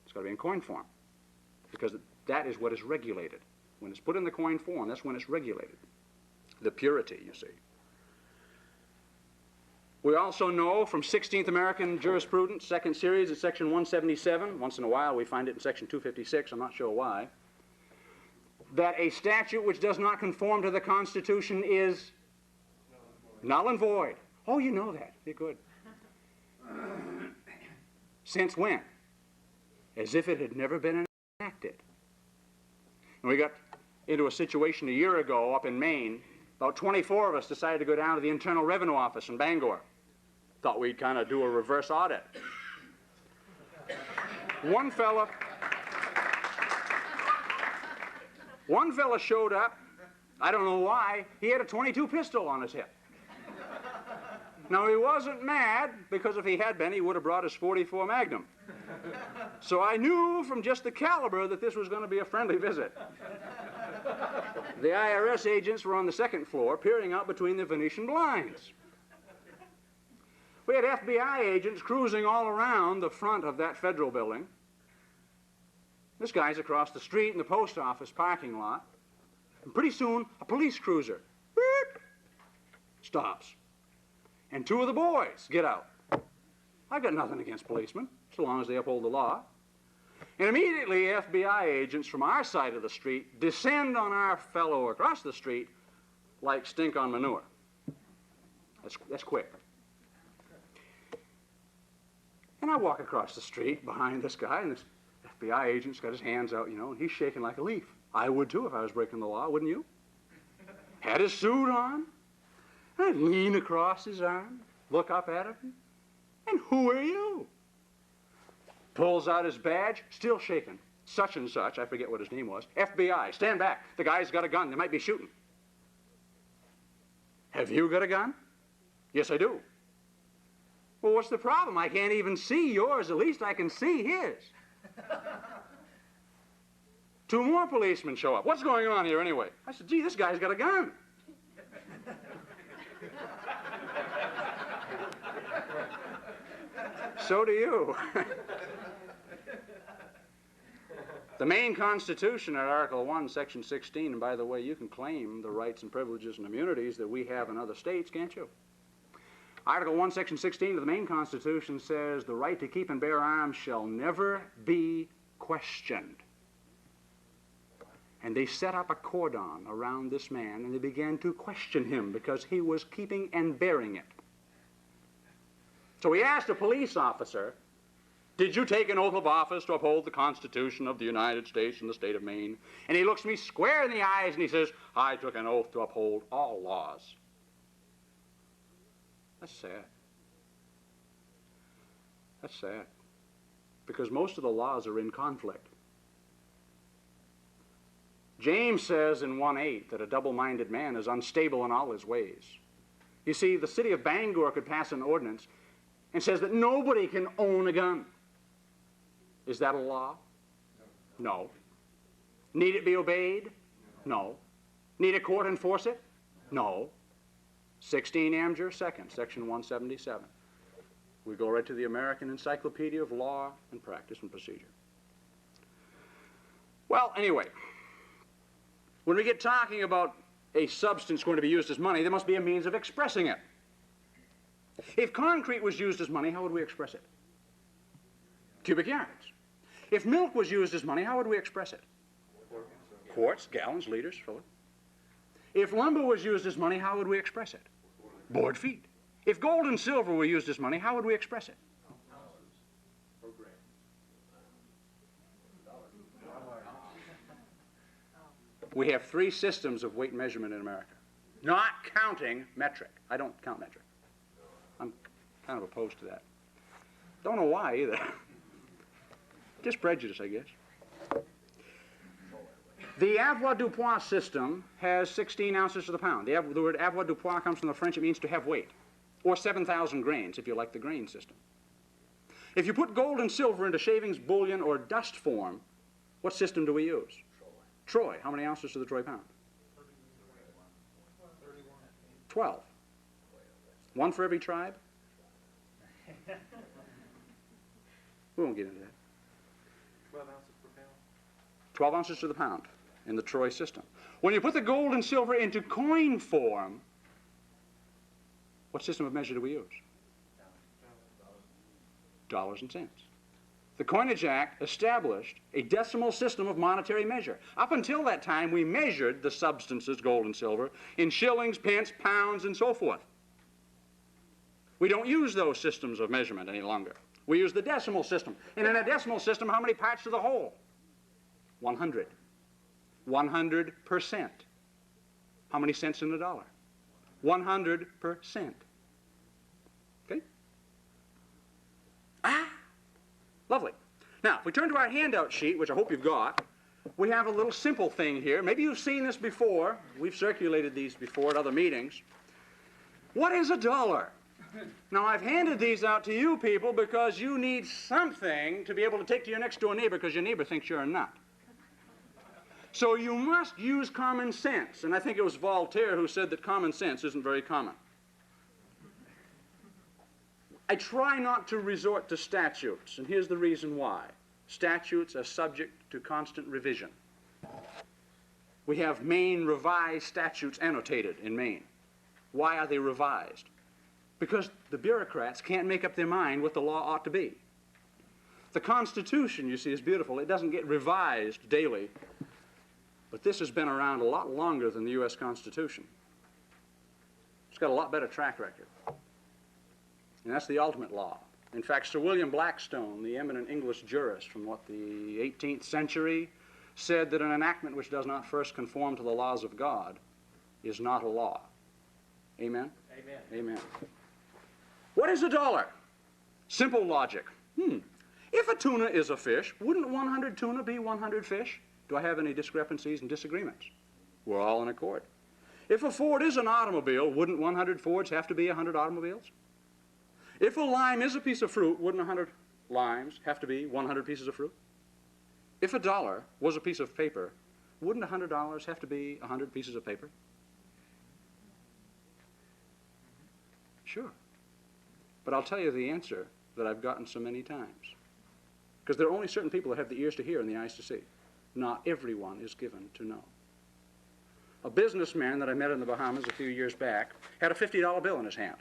It's got to be in coin form, because that is what is regulated. When it's put in the coin form, that's when it's regulated. The purity, you see. We also know from 16th American Jurisprudence, second series at Section 177, once in a while we find it in Section 256, I'm not sure why, that a statute which does not conform to the Constitution is null and void. Oh, you know that. You're good. Since when? As if it had never been enacted. And we got into a situation a year ago up in Maine. About 24 of us decided to go down to the Internal Revenue Office in Bangor. Thought we'd kind of do a reverse audit. One fella showed up. I don't know why. He had a .22 pistol on his hip. Now, he wasn't mad, because if he had been, he would have brought his .44 Magnum. So I knew from just the caliber that this was going to be a friendly visit. The IRS agents were on the second floor, peering out between the Venetian blinds. We had FBI agents cruising all around the front of that federal building. This guy's across the street in the post office parking lot. And pretty soon, a police cruiser beep, stops. And two of the boys get out. I've got nothing against policemen, so long as they uphold the law. And immediately, FBI agents from our side of the street descend on our fellow across the street like stink on manure. That's quick. And I walk across the street behind this guy, and this FBI agent's got his hands out, you know, and he's shaking like a leaf. I would too if I was breaking the law, wouldn't you? Had his suit on. I'd lean across his arm, look up at him, and who are you? Pulls out his badge, still shaking. Such and such, I forget what his name was. FBI, stand back. The guy's got a gun. They might be shooting. Have you got a gun? Yes, I do. Well, what's the problem? I can't even see yours. At least I can see his. Two more policemen show up. What's going on here anyway? I said, gee, this guy's got a gun. So do you. The Maine Constitution at Article 1, Section 16, and by the way, you can claim the rights and privileges and immunities that we have in other states, can't you? Article 1, Section 16 of the Maine Constitution says the right to keep and bear arms shall never be questioned. And they set up a cordon around this man, and they began to question him because he was keeping and bearing it. So he asked a police officer, did you take an oath of office to uphold the Constitution of the United States and the state of Maine? And he looks me square in the eyes and he says, I took an oath to uphold all laws. That's sad. That's sad. Because most of the laws are in conflict. James says in 1:8 that a double-minded man is unstable in all his ways. You see, the city of Bangor could pass an ordinance and says that nobody can own a gun. Is that a law? No. Need it be obeyed? No. Need a court enforce it? No. 16 Amger 2nd, Section 177. We go right to the American Encyclopedia of Law and Practice and Procedure. Well, anyway, when we get talking about a substance going to be used as money, there must be a means of expressing it. If concrete was used as money, how would we express it? Cubic yards. If milk was used as money, how would we express it? Quarts, gallons, liters, Philip. If lumber was used as money, how would we express it? Board feet. If gold and silver were used as money, how would we express it? We have 3 systems of weight measurement in America, not counting metric. I don't count metric. I'm kind of opposed to that. Don't know why either. Just prejudice, I guess. The avoirdupois system has 16 ounces to the pound. The word avoirdupois comes from the French. It means to have weight, or 7,000 grains if you like the grain system. If you put gold and silver into shavings, bullion, or dust form, what system do we use? Troy. How many ounces to the Troy pound? 12. 1 for every tribe? We won't get into that. 12 ounces per pound. 12 ounces to the pound in the Troy system. When you put the gold and silver into coin form, what system of measure do we use? Dollars and cents. The Coinage Act established a decimal system of monetary measure. Up until that time, we measured the substances, gold and silver, in shillings, pence, pounds, and so forth. We don't use those systems of measurement any longer. We use the decimal system. And in a decimal system, how many parts to the whole? 100. 100%. How many cents in a dollar? 100%. Okay? Lovely. Now, if we turn to our handout sheet, which I hope you've got, we have a little simple thing here. Maybe you've seen this before. We've circulated these before at other meetings. What is a dollar? Now, I've handed these out to you people because you need something to be able to take to your next door neighbor because your neighbor thinks you're a nut. So you must use common sense. And I think it was Voltaire who said that common sense isn't very common. I try not to resort to statutes, and here's the reason why. Statutes are subject to constant revision. We have Maine revised statutes annotated in Maine. Why are they revised? Because the bureaucrats can't make up their mind what the law ought to be. The Constitution, you see, is beautiful. It doesn't get revised daily. But this has been around a lot longer than the U.S. Constitution. It's got a lot better track record. And that's the ultimate law. In fact, Sir William Blackstone, the eminent English jurist from, the 18th century, said that an enactment which does not first conform to the laws of God is not a law. Amen? Amen. Amen. What is a dollar? Simple logic. If a tuna is a fish, wouldn't 100 tuna be 100 fish? Do I have any discrepancies and disagreements? We're all in accord. If a Ford is an automobile, wouldn't 100 Fords have to be 100 automobiles? If a lime is a piece of fruit, wouldn't 100 limes have to be 100 pieces of fruit? If a dollar was a piece of paper, wouldn't $100 have to be 100 pieces of paper? Sure. But I'll tell you the answer that I've gotten so many times. Because there are only certain people that have the ears to hear and the eyes to see. Not everyone is given to know. A businessman that I met in the Bahamas a few years back had a $50 bill in his hand.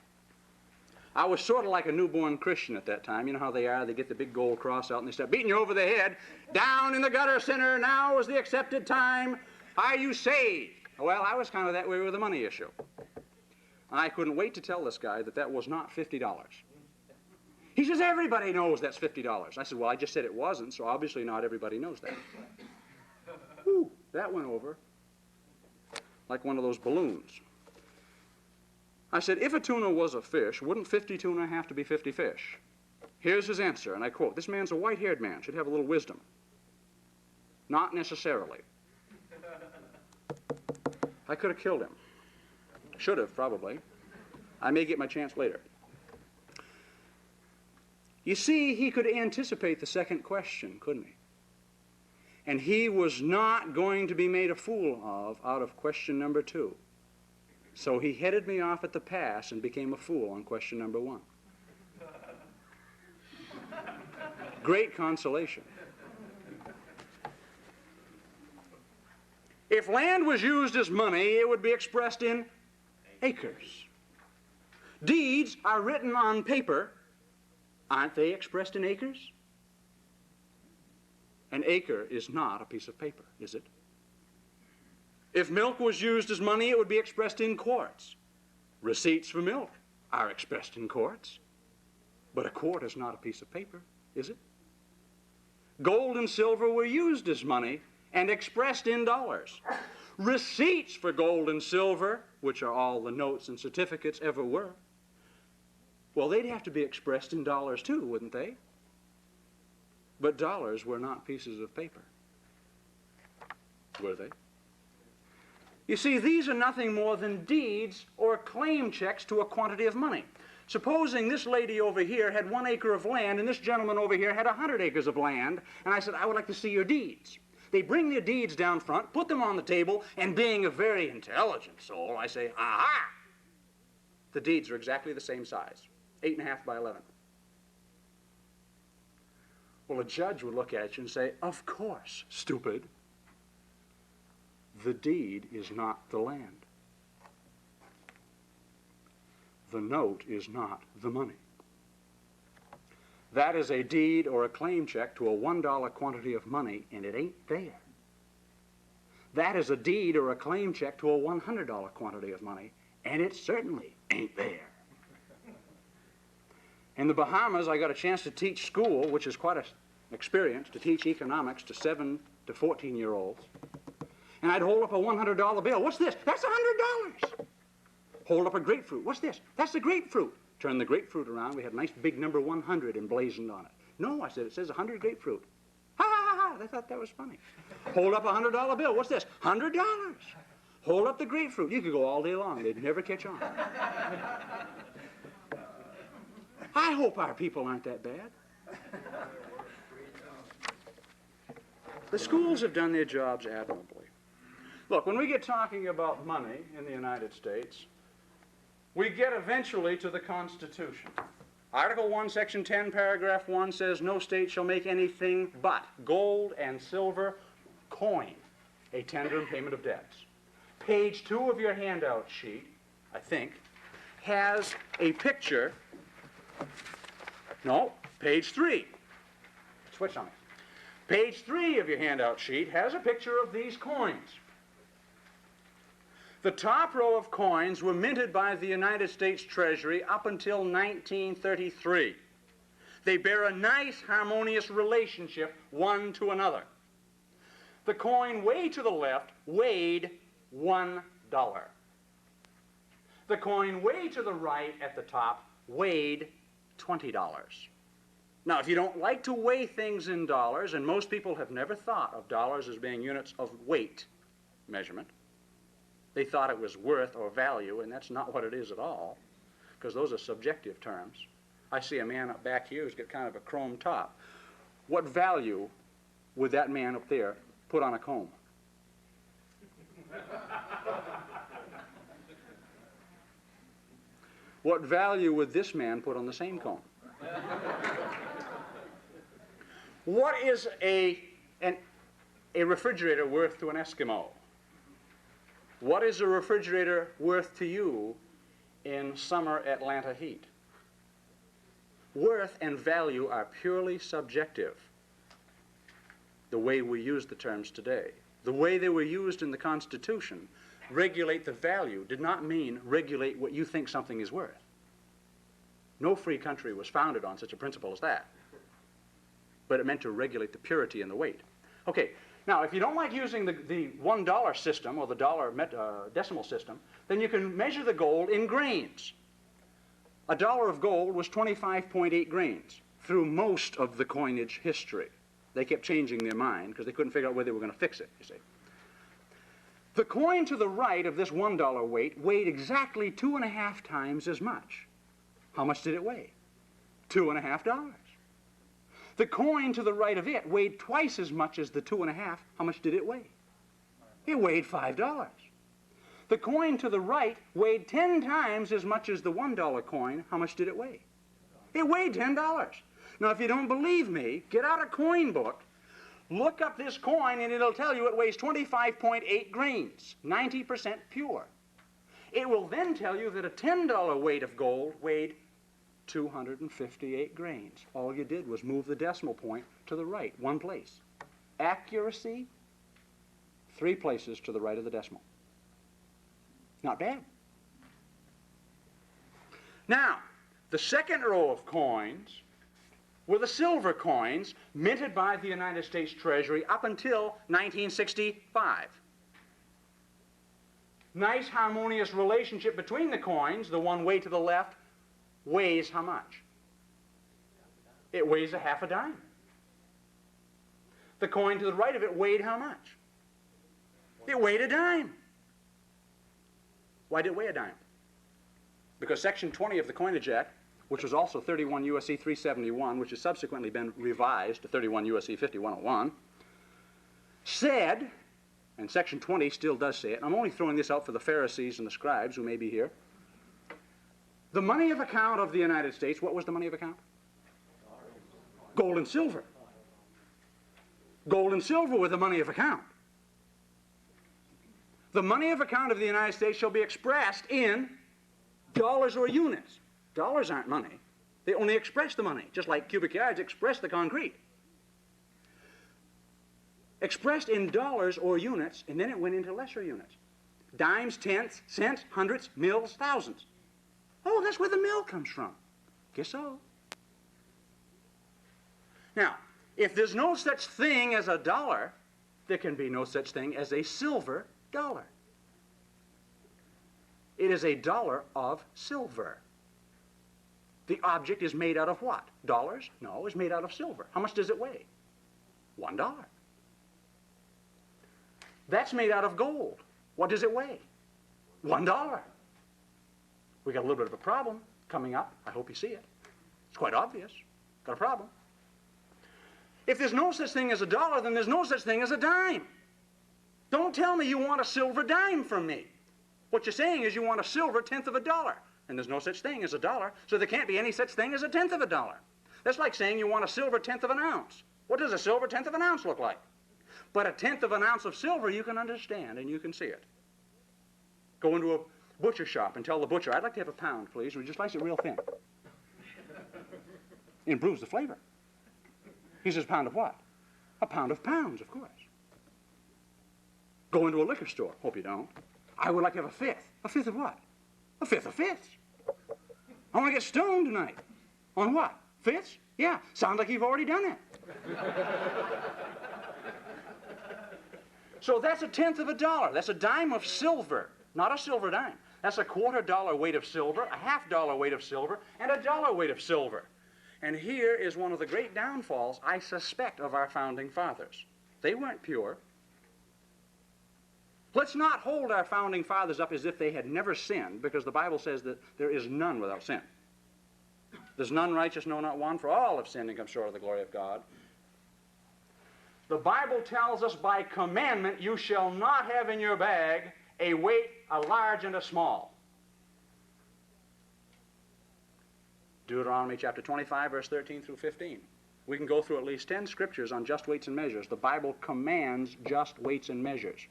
I was sort of like a newborn Christian at that time. You know how they are? They get the big gold cross out and they start beating you over the head. Down in the gutter, sinner, now is the accepted time. Are you saved? Well, I was kind of that way with the money issue. I couldn't wait to tell this guy that that was not $50. He says, everybody knows that's $50. I said, well, I just said it wasn't, so obviously not everybody knows that. Whew, that went over like one of those balloons. I said, if a tuna was a fish, wouldn't 50 tuna have to be 50 fish? Here's his answer, and I quote, this man's a white-haired man, should have a little wisdom. Not necessarily. I could have killed him. Should have, probably. I may get my chance later. You see, he could anticipate the second question, couldn't he? And he was not going to be made a fool of out of question number 2. So he headed me off at the pass and became a fool on question number 1. Great consolation. If land was used as money, it would be expressed in acres. Deeds are written on paper. Aren't they expressed in acres? An acre is not a piece of paper, is it? If milk was used as money, it would be expressed in quarts. Receipts for milk are expressed in quarts. But a quart is not a piece of paper, is it? Gold and silver were used as money and expressed in dollars. Receipts for gold and silver, which are all the notes and certificates ever were, well, they'd have to be expressed in dollars too, wouldn't they? But dollars were not pieces of paper, were they? You see, these are nothing more than deeds or claim checks to a quantity of money. Supposing this lady over here had 1 acre of land and this gentleman over here had 100 acres of land, and I said, I would like to see your deeds. They bring their deeds down front, put them on the table, and being a very intelligent soul, I say, aha! The deeds are exactly the same size, 8.5 by 11. Well, a judge would look at you and say, of course, stupid. The deed is not the land. The note is not the money. That is a deed or a claim check to a $1 quantity of money, and it ain't there. That is a deed or a claim check to a $100 quantity of money, and it certainly ain't there. In the Bahamas, I got a chance to teach school, which is quite an experience, to teach economics to 7 to 14-year-olds. And I'd hold up a $100 bill. What's this? That's $100. Hold up a grapefruit. What's this? That's the grapefruit. Turn the grapefruit around. We had a nice big number 100 emblazoned on it. No, I said, it says 100 grapefruit. Ha, ha, ha, ha. They thought that was funny. Hold up a $100 bill. What's this? $100. Hold up the grapefruit. You could go all day long. They'd never catch on. I hope our people aren't that bad. The schools have done their jobs admirably. Look, when we get talking about money in the United States, we get eventually to the Constitution. Article 1, Section 10, Paragraph 1 says, no state shall make anything but gold and silver coin a tender and payment of debts. Page 2 of your handout sheet, I think, has a picture. No, page 3. Switch on me. Page 3 of your handout sheet has a picture of these coins. The top row of coins were minted by the United States Treasury up until 1933. They bear a nice, harmonious relationship one to another. The coin way to the left weighed $1. The coin way to the right at the top weighed $20. Now, if you don't like to weigh things in dollars, and most people have never thought of dollars as being units of weight measurement, they thought it was worth or value, and that's not what it is at all, because those are subjective terms. I see a man up back here who's got kind of a chrome top. What value would that man up there put on a comb? What value would this man put on the same comb? What is a refrigerator worth to an Eskimo? What is a refrigerator worth to you in summer Atlanta heat? Worth and value are purely subjective, the way we use the terms today. The way they were used in the Constitution, regulate the value, did not mean regulate what you think something is worth. No free country was founded on such a principle as that. But it meant to regulate the purity and the weight. Okay, now if you don't like using the $1 system or the dollar decimal system, then you can measure the gold in grains. A dollar of gold was 25.8 grains through most of the coinage history. They kept changing their mind because they couldn't figure out where they were going to fix it, you see. The coin to the right of this $1 weight weighed exactly 2.5 times as much. How much did it weigh? $2.50. The coin to the right of it weighed twice as much as the 2.5. How much did it weigh? It weighed $5. The coin to the right weighed 10 times as much as the $1 coin. How much did it weigh? It weighed $10. Now, if you don't believe me, get out a coin book, look up this coin, and it'll tell you it weighs 25.8 grains, 90% pure. It will then tell you that a $10 weight of gold weighed 258 grains. All you did was move the decimal point to the right, one place. Accuracy, 3 places to the right of the decimal. Not bad. Now, the second row of coins were the silver coins minted by the United States Treasury up until 1965. nice harmonious relationship between the coins, the one way to the left, weighs how much? It weighs a half a dime. The coin to the right of it weighed how much? It weighed a dime. Why did it weigh a dime? Because Section 20 of the Coinage Act, which was also 31 U.S.C. 371, which has subsequently been revised to 31 U.S.C. 5101, said, and Section 20 still does say it, and I'm only throwing this out for the Pharisees and the scribes who may be here, the money of account of the United States, what was the money of account? Gold and silver. Gold and silver were the money of account. The money of account of the United States shall be expressed in dollars or units. Dollars aren't money. They only express the money, just like cubic yards express the concrete. Expressed in dollars or units, and then it went into lesser units. Dimes, tenths, cents, hundreds, mills, thousands. Oh, that's where the mill comes from. Guess so. Now, if there's no such thing as a dollar, there can be no such thing as a silver dollar. It is a dollar of silver. The object is made out of what? Dollars? No, it's made out of silver. How much does it weigh? $1. That's made out of gold. What does it weigh? $1. We got a little bit of a problem coming up. I hope you see it. It's quite obvious. Got a problem. If there's no such thing as a dollar, then there's no such thing as a dime. Don't tell me you want a silver dime from me. What you're saying is you want a silver tenth of a dollar. And there's no such thing as a dollar, so there can't be any such thing as a tenth of a dollar. That's like saying you want a silver tenth of an ounce. What does a silver tenth of an ounce look like? But a tenth of an ounce of silver you can understand and you can see it. Go into a butcher shop and tell the butcher, I'd like to have a pound, please, or just slice it real thin. It improves the flavor. He says, pound of what? A pound of pounds, of course. Go into a liquor store. Hope you don't. I would like to have a fifth. A fifth of what? A fifth of fifths. I want to get stoned tonight. On what? Fifths? Yeah. Sounds like you've already done it. So that's a tenth of a dollar. That's a dime of silver, not a silver dime. That's a $quarter weight of silver, a $half weight of silver, and a dollar weight of silver. And here is one of the great downfalls, I suspect, of our founding fathers. They weren't pure. Let's not hold our founding fathers up as if they had never sinned, because the Bible says that there is none without sin. There's none righteous, no, not one, for all have sinned and come short of the glory of God. The Bible tells us by commandment, you shall not have in your bag a weight, a large and a small. Deuteronomy chapter 25, verse 13 through 15. We can go through at least 10 scriptures on just weights and measures. The Bible commands just weights and measures.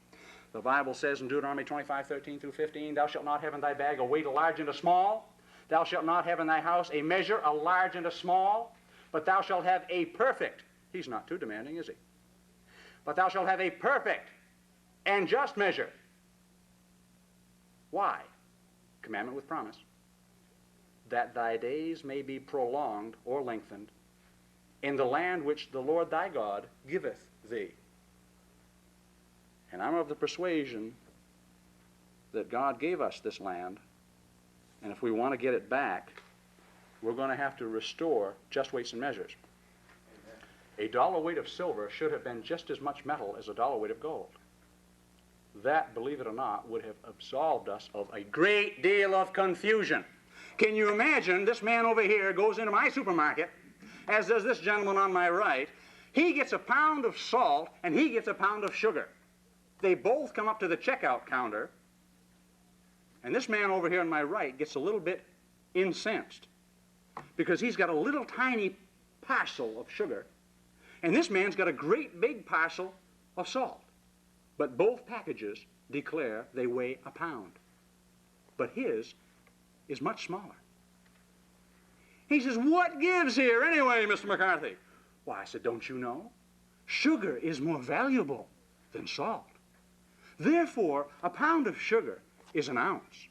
The Bible says in Deuteronomy 25, 13 through 15, thou shalt not have in thy bag a weight, a large and a small. Thou shalt not have in thy house a measure, a large and a small. But thou shalt have a perfect. He's not too demanding, is he? But thou shalt have a perfect and just measure. Why? Commandment with promise. That thy days may be prolonged or lengthened in the land which the Lord thy God giveth thee. And I'm of the persuasion that God gave us this land, and if we want to get it back, we're going to have to restore just weights and measures. Amen. A dollar weight of silver should have been just as much metal as a dollar weight of gold. That, believe it or not, would have absolved us of a great deal of confusion. Can you imagine this man over here goes into my supermarket, as does this gentleman on my right. He gets a pound of salt and he gets a pound of sugar. They both come up to the checkout counter, and this man over here on my right gets a little bit incensed because he's got a little tiny parcel of sugar, and this man's got a great big parcel of salt. But both packages declare they weigh a pound. But his is much smaller. He says, what gives here anyway, Mr. McCarthy? Why, I said, don't you know? Sugar is more valuable than salt. Therefore, a pound of sugar is an ounce,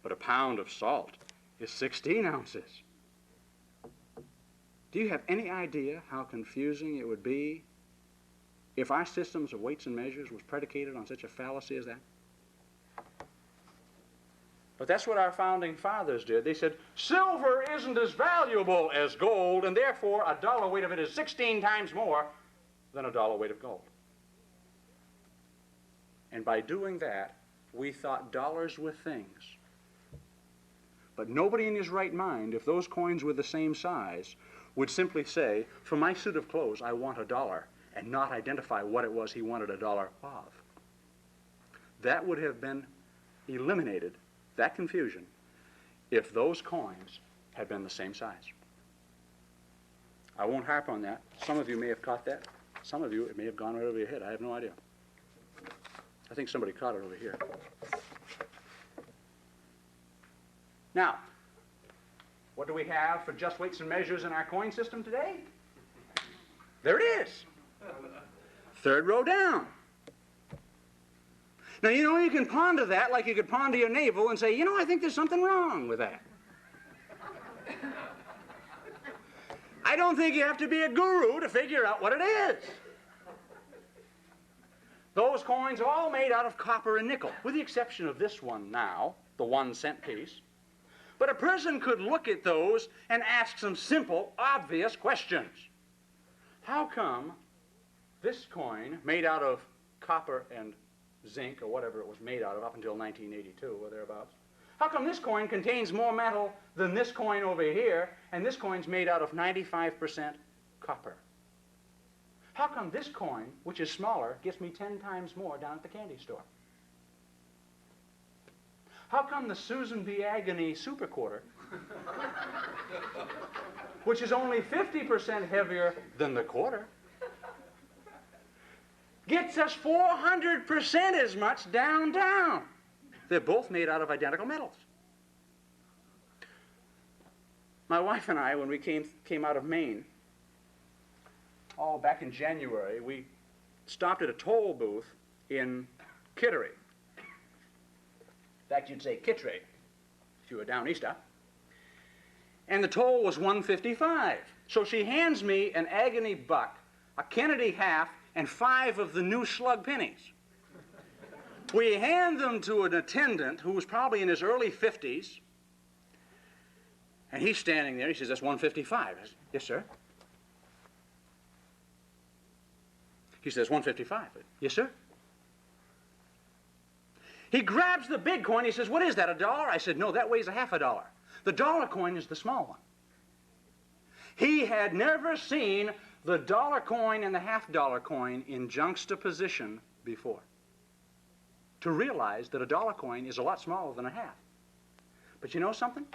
but a pound of salt is 16 ounces. Do you have any idea how confusing it would be if our systems of weights and measures was predicated on such a fallacy as that? But that's what our founding fathers did. They said, silver isn't as valuable as gold, and therefore a dollar weight of it is 16 times more than a dollar weight of gold. And by doing that, we thought dollars were things. But nobody in his right mind, if those coins were the same size, would simply say, for my suit of clothes, I want $1, and not identify what it was he wanted $1 of. That would have been eliminated, that confusion, if those coins had been the same size. I won't harp on that. Some of you may have caught that. Some of you, it may have gone right over your head. I have no idea. I think somebody caught it over here. Now, what do we have for just weights and measures in our coin system today? There it is. Third row down. Now, you know, you can ponder that like you could ponder your navel and say, you know, I think there's something wrong with that. I don't think you have to be a guru to figure out what it is. Those coins are all made out of copper and nickel, with the exception of this one now, the 1-cent piece. But a person could look at those and ask some simple, obvious questions. How come this coin, made out of copper and zinc, or whatever it was made out of up until 1982 or thereabouts, how come this coin contains more metal than this coin over here, and this coin's made out of 95% copper? How come this coin, which is smaller, gets me 10 times more down at the candy store? How come the Susan B. Agony Super Quarter, which is only 50% heavier than the quarter, gets us 400% as much down? They're both made out of identical metals. My wife and I, when we came out of Maine, back in January, we stopped at a toll booth in Kittery. In fact, you'd say Kittery if you were down easter. And the toll was $1.55. So she hands me an Agony buck, a Kennedy half, and 5 of the new slug pennies. We hand them to an attendant who was probably in his early 50s, and he's standing there. He says, that's $1.55. I said, yes, sir. He says, $1.55. Yes, sir. He grabs the big coin. He says, what is that, $1? I said, no, that weighs a half $1. The dollar coin is the small one. He had never seen the dollar coin and the $half coin in juxtaposition before, to realize that a dollar coin is a lot smaller than a half. But you know something?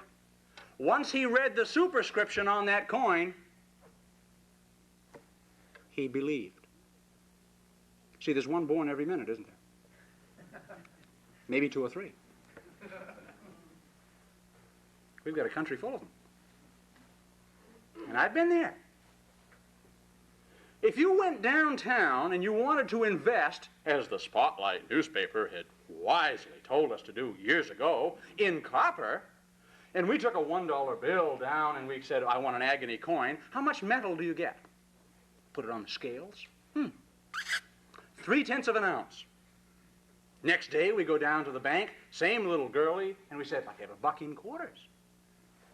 Once he read the superscription on that coin, he believed. See, there's one born every minute, isn't there? Maybe 2 or 3. We've got a country full of them. And I've been there. If you went downtown and you wanted to invest, as the Spotlight newspaper had wisely told us to do years ago, in copper, and we took a $1 bill down and we said, I want an Agony coin, how much metal do you get? Put it on the scales. 0.3 of an ounce. Next day we go down to the bank, same little girlie, and we said, I have $1 in quarters.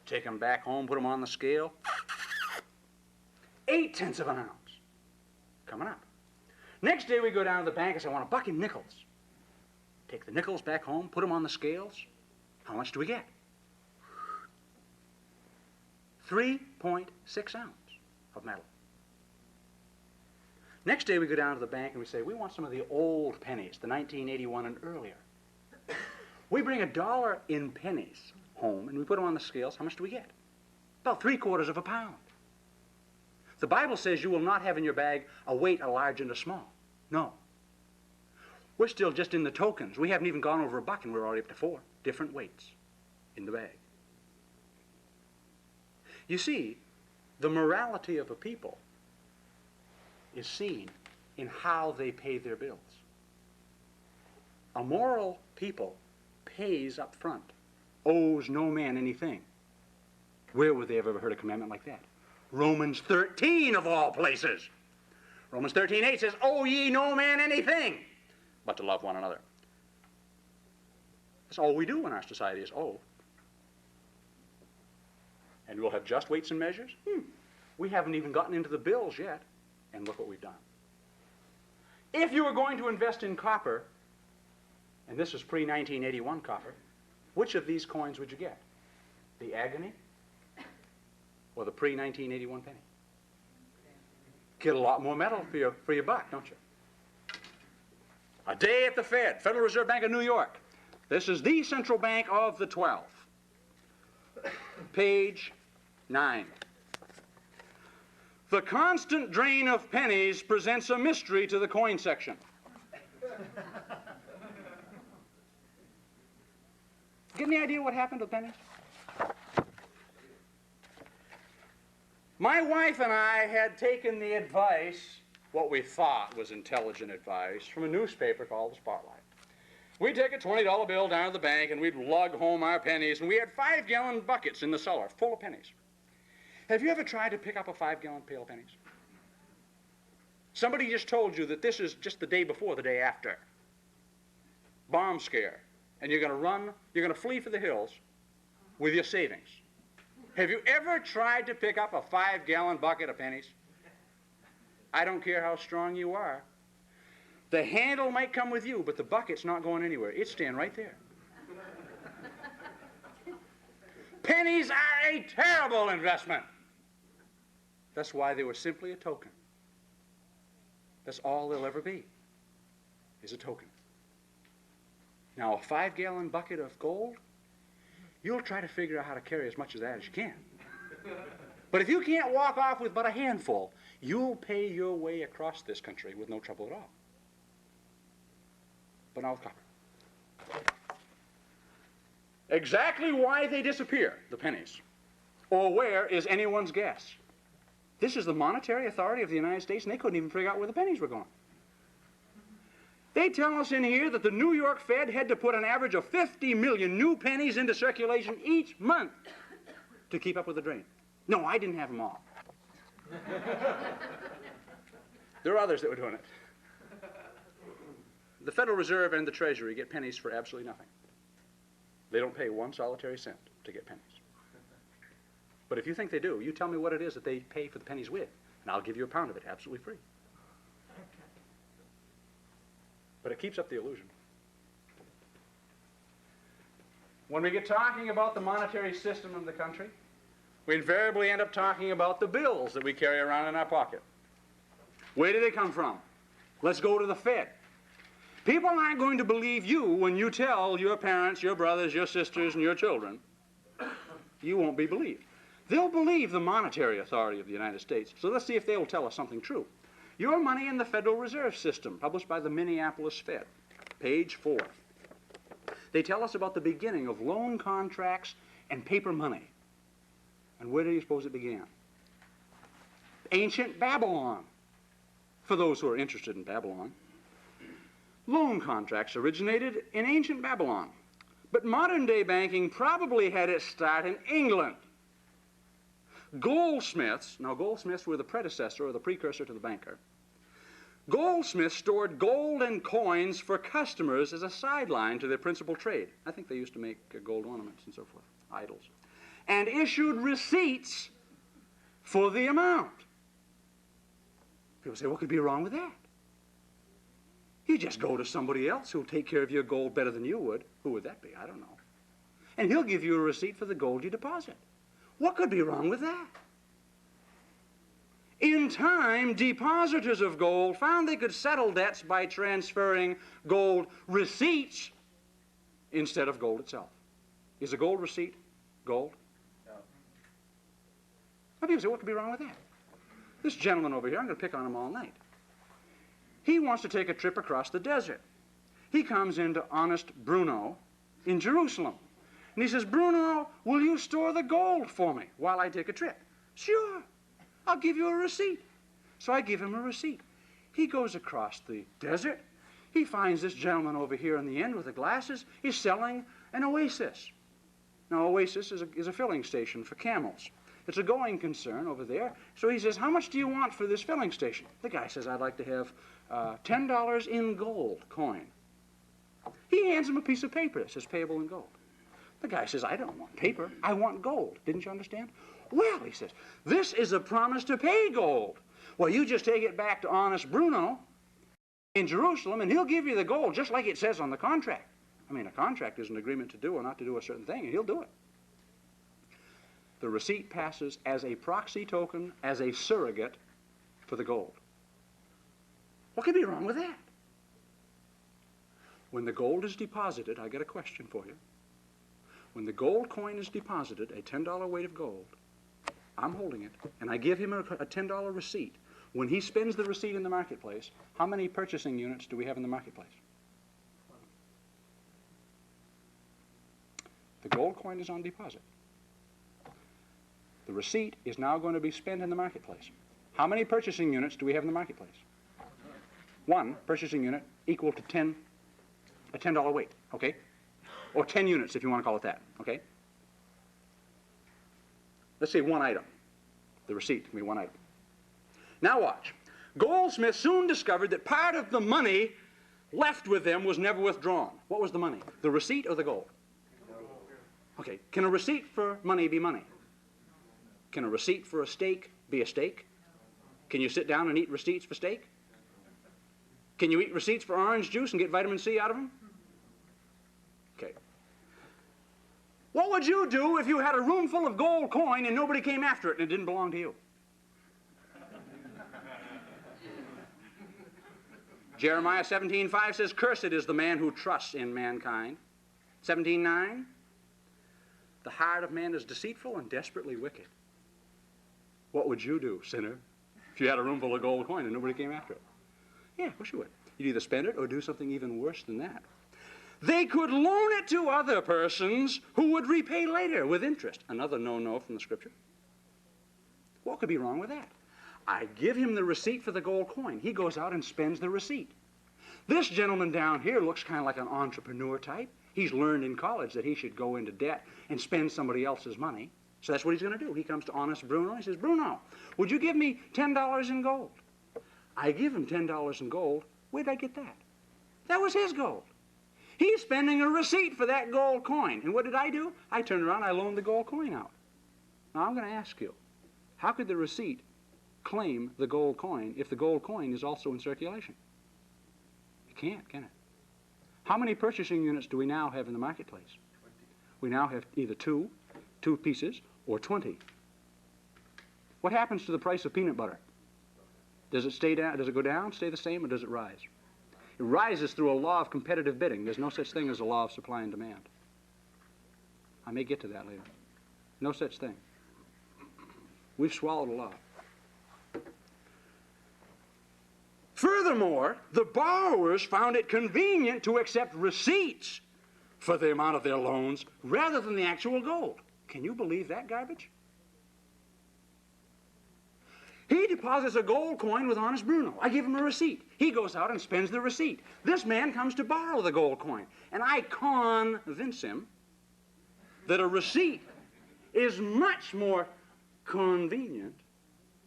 Take them back home, put them on the scale. 0.8 of an ounce. Coming up. Next day we go down to the bank and say, I want $1 in nickels. Take the nickels back home, put them on the scales. How much do we get? 3.6 ounce of metal. Next day we go down to the bank and we say, we want some of the old pennies, the 1981 and earlier. We bring $1 in pennies home and we put them on the scales. How much do we get? About 3/4 of a pound. The Bible says you will not have in your bag a weight, a large and a small. No. We're still just in the tokens. We haven't even gone over $1 and we're already up to 4 different weights in the bag. You see, the morality of a people is seen in how they pay their bills. A moral people pays up front, owes no man anything. Where would they have ever heard a commandment like that? Romans 13 of all places. Romans 13:8 says, owe ye no man anything but to love one another. That's all we do in our society is owe. And we'll have just weights and measures? We haven't even gotten into the bills yet, and look what we've done. If you were going to invest in copper, and this is pre-1981 copper, which of these coins would you get? The agony or the pre-1981 penny? Get a lot more metal for your buck, don't you? A day at the Fed, Federal Reserve Bank of New York. This is the central bank of the 12. Page 9. The constant drain of pennies presents a mystery to the coin section. Get any idea what happened to the pennies? My wife and I had taken the advice, what we thought was intelligent advice, from a newspaper called The Spotlight. We'd take a $20 bill down to the bank and we'd lug home our pennies, and we had 5-gallon buckets in the cellar full of pennies. Have you ever tried to pick up a 5-gallon pail of pennies? Somebody just told you that this is just the day before the day after. Bomb scare. And you're going to flee for the hills with your savings. Have you ever tried to pick up a 5-gallon bucket of pennies? I don't care how strong you are. The handle might come with you, but the bucket's not going anywhere. It's staying right there. Pennies are a terrible investment. That's why they were simply a token. That's all they'll ever be, is a token. Now, a 5-gallon bucket of gold, you'll try to figure out how to carry as much of that as you can. But if you can't walk off with but a handful, you'll pay your way across this country with no trouble at all. But now with copper. Exactly why they disappear, the pennies, or where, is anyone's guess. This is the monetary authority of the United States, and they couldn't even figure out where the pennies were going. They tell us in here that the New York Fed had to put an average of 50 million new pennies into circulation each month to keep up with the drain. No, I didn't have them all. There are others that were doing it. The Federal Reserve and the Treasury get pennies for absolutely nothing. They don't pay one solitary cent to get pennies. But if you think they do, you tell me what it is that they pay for the pennies with, and I'll give you a pound of it absolutely free. But it keeps up the illusion. When we get talking about the monetary system of the country, we invariably end up talking about the bills that we carry around in our pocket. Where do they come from? Let's go to the Fed. People aren't going to believe you when you tell your parents, your brothers, your sisters, and your children. You won't be believed. They'll believe the monetary authority of the United States. So let's see if they'll tell us something true. Your money in the Federal Reserve System, published by the Minneapolis Fed, page 4. They tell us about the beginning of loan contracts and paper money. And where do you suppose it began? Ancient Babylon, for those who are interested in Babylon. Loan contracts originated in ancient Babylon, but modern-day banking probably had its start in England. Goldsmiths, now goldsmiths were the predecessor or the precursor to the banker. Goldsmiths stored gold and coins for customers as a sideline to their principal trade. I think they used to make gold ornaments and so forth, idols. And issued receipts for the amount. People say, what could be wrong with that? You just go to somebody else who'll take care of your gold better than you would. Who would that be? I don't know. And he'll give you a receipt for the gold you deposit. What could be wrong with that? In time, depositors of gold found they could settle debts by transferring gold receipts instead of gold itself. Is a gold receipt gold? No. Now people say, what could be wrong with that? This gentleman over here, I'm going to pick on him all night. He wants to take a trip across the desert. He comes into honest Bruno in Jerusalem. And he says, Bruno, will you store the gold for me while I take a trip? Sure. I'll give you a receipt. So I give him a receipt. He goes across the desert. He finds this gentleman over here in the end with the glasses. He's selling an oasis. Now, Oasis is a filling station for camels. It's a going concern over there. So he says, how much do you want for this filling station? The guy says, I'd like to have $10 in gold coin. He hands him a piece of paper that says payable in gold. The guy says, I don't want paper, I want gold. Didn't you understand? Well, he says, this is a promise to pay gold. Well, you just take it back to honest Bruno in Jerusalem, and he'll give you the gold just like it says on the contract. I mean, a contract is an agreement to do or not to do a certain thing, and he'll do it. The receipt passes as a proxy token, as a surrogate for the gold. What could be wrong with that? When the gold is deposited, I got a question for you. When the gold coin is deposited, a $10 weight of gold, I'm holding it, and I give him a $10 receipt. When he spends the receipt in the marketplace, how many purchasing units do we have in the marketplace? The gold coin is on deposit. The receipt is now going to be spent in the marketplace. How many purchasing units do we have in the marketplace? One purchasing unit equal to a $10 weight, okay? Or 10 units if you want to call it that, okay? Let's say one item. The receipt can be one item. Now watch. Goldsmith soon discovered that part of the money left with them was never withdrawn. What was the money? The receipt or the gold? Okay, can a receipt for money be money? Can a receipt for a steak be a steak? Can you sit down and eat receipts for steak? Can you eat receipts for orange juice and get vitamin C out of them? Okay. What would you do if you had a room full of gold coin and nobody came after it and it didn't belong to you? Jeremiah 17:5 says, cursed is the man who trusts in mankind. 17:9, the heart of man is deceitful and desperately wicked. What would you do, sinner, if you had a room full of gold coin and nobody came after it? Yeah, of course you would. You'd either spend it or do something even worse than that. They could loan it to other persons who would repay later with interest. Another no-no from the Scripture. What could be wrong with that? I give him the receipt for the gold coin. He goes out and spends the receipt. This gentleman down here looks kind of like an entrepreneur type. He's learned in college that he should go into debt and spend somebody else's money. So that's what he's going to do. He comes to honest Bruno. He says, Bruno, would you give me $10 in gold? I give him $10 in gold. Where did I get that? That was his gold. He's spending a receipt for that gold coin. And what did I do? I turned around, I loaned the gold coin out. Now I'm going to ask you, how could the receipt claim the gold coin if the gold coin is also in circulation? It can't, can it? How many purchasing units do we now have in the marketplace? We now have either two pieces, or 20. What happens to the price of peanut butter? Does it stay down? Does it go down, stay the same, or does it rise? It rises through a law of competitive bidding. There's no such thing as a law of supply and demand. I may get to that later. No such thing. We've swallowed a law. Furthermore, the borrowers found it convenient to accept receipts for the amount of their loans rather than the actual gold. Can you believe that garbage? He deposits a gold coin with honest Bruno. I give him a receipt. He goes out and spends the receipt. This man comes to borrow the gold coin, and I convince him that a receipt is much more convenient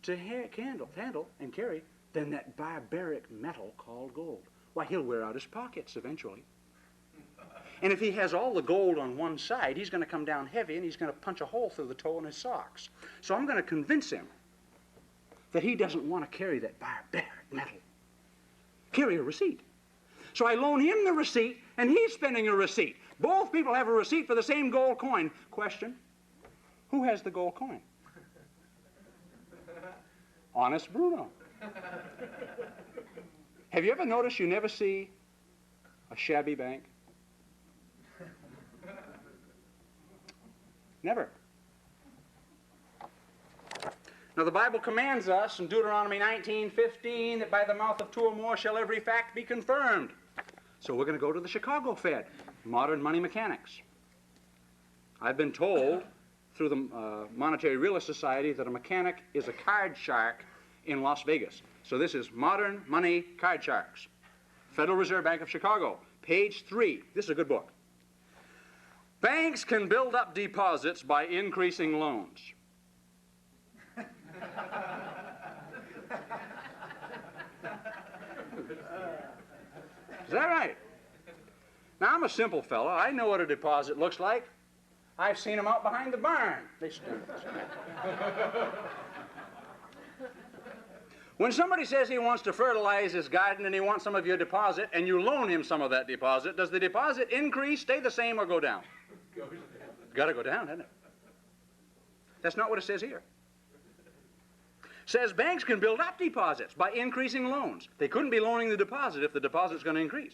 to handle and carry than that barbaric metal called gold. Why, he'll wear out his pockets eventually. And if he has all the gold on one side, he's going to come down heavy and he's going to punch a hole through the toe in his socks. So I'm going to convince him that he doesn't want to carry that barbaric metal. Carry a receipt. So I loan him the receipt and he's spending a receipt. Both people have a receipt for the same gold coin. Question, who has the gold coin? Honest Bruno. Have you ever noticed you never see a shabby bank? Never. Now the Bible commands us in Deuteronomy 19:15 that by the mouth of two or more shall every fact be confirmed. So we're going to go to the Chicago Fed, modern money mechanics. I've been told through the Monetary Realist Society that a mechanic is a card shark in Las Vegas. So this is modern money card sharks. Federal Reserve Bank of Chicago, page 3. This is a good book. Banks can build up deposits by increasing loans. Is that right? Now, I'm a simple fellow. I know what a deposit looks like. I've seen them out behind the barn. They stand. When somebody says he wants to fertilize his garden and he wants some of your deposit and you loan him some of that deposit, does the deposit increase, stay the same, or go down? Got to go down, hasn't it? That's not what it says here. It says banks can build up deposits by increasing loans. They couldn't be loaning the deposit if the deposit's going to increase.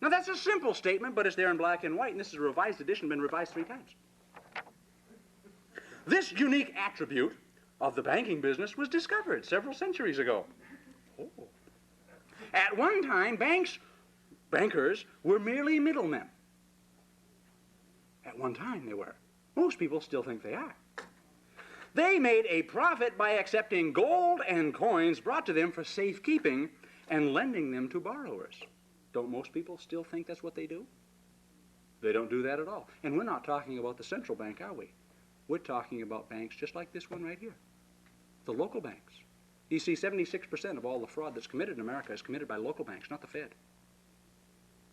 Now, that's a simple statement, but it's there in black and white, and this is a revised edition, been revised 3 times. This unique attribute of the banking business was discovered several centuries ago. Oh. At one time, bankers were merely middlemen. At one time, they were. Most people still think they are. They made a profit by accepting gold and coins brought to them for safekeeping and lending them to borrowers. Don't most people still think that's what they do? They don't do that at all. And we're not talking about the central bank, are we? We're talking about banks just like this one right here. The local banks. You see, 76% of all the fraud that's committed in America is committed by local banks, not the Fed.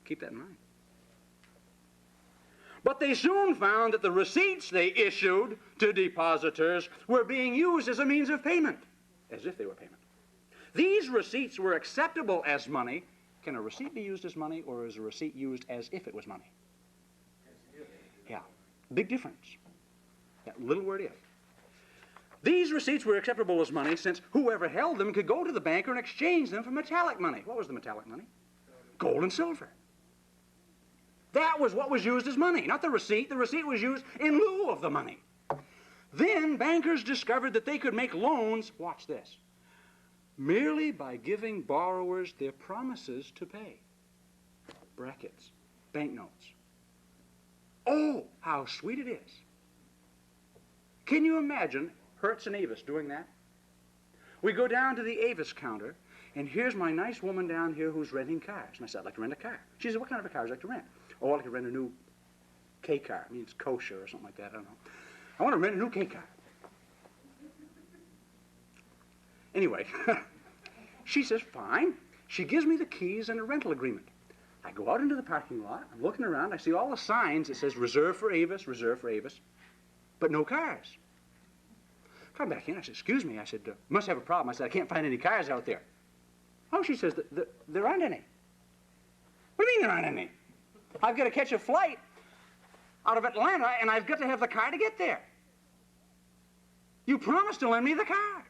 Keep that in mind. But they soon found that the receipts they issued to depositors were being used as a means of payment, as if they were payment. These receipts were acceptable as money. Can a receipt be used as money, or is a receipt used as if it was money? Yeah, big difference. That little word if. These receipts were acceptable as money since whoever held them could go to the banker and exchange them for metallic money. What was the metallic money? Gold and silver. That was what was used as money, not the receipt. The receipt was used in lieu of the money. Then bankers discovered that they could make loans, watch this, merely by giving borrowers their promises to pay. Brackets, banknotes. Oh, how sweet it is. Can you imagine Hertz and Avis doing that? We go down to the Avis counter, and here's my nice woman down here who's renting cars. And I said, I'd like to rent a car. She said, what kind of a car would you like to rent? Oh, I'd like to rent a new K car. I mean, it's kosher or something like that. I don't know. I want to rent a new K car. Anyway, she says, fine. She gives me the keys and a rental agreement. I go out into the parking lot. I'm looking around. I see all the signs that says reserved for Avis, but no cars. Come back in. I said, excuse me. I said, must have a problem. I said, I can't find any cars out there. Oh, she says, there aren't any. What do you mean there aren't any? I've got to catch a flight out of Atlanta, and I've got to have the car to get there. You promised to lend me the car.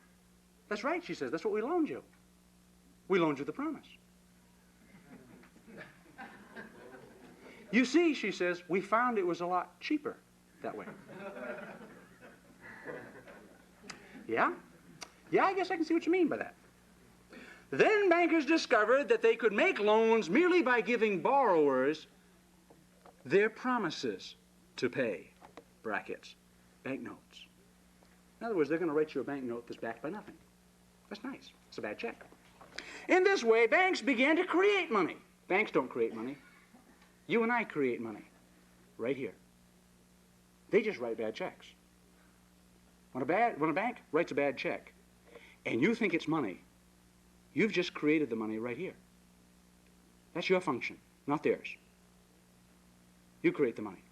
That's right, she says. That's what we loaned you. We loaned you the promise. You see, she says, we found it was a lot cheaper that way. Yeah? Yeah, I guess I can see what you mean by that. Then bankers discovered that they could make loans merely by giving borrowers their promises to pay, brackets, banknotes. In other words, they're going to write you a banknote that's backed by nothing. That's nice. It's a bad check. In this way, banks began to create money. Banks don't create money. You and I create money right here. They just write bad checks. When a bank writes a bad check and you think it's money, you've just created the money right here. That's your function, not theirs. You create the money.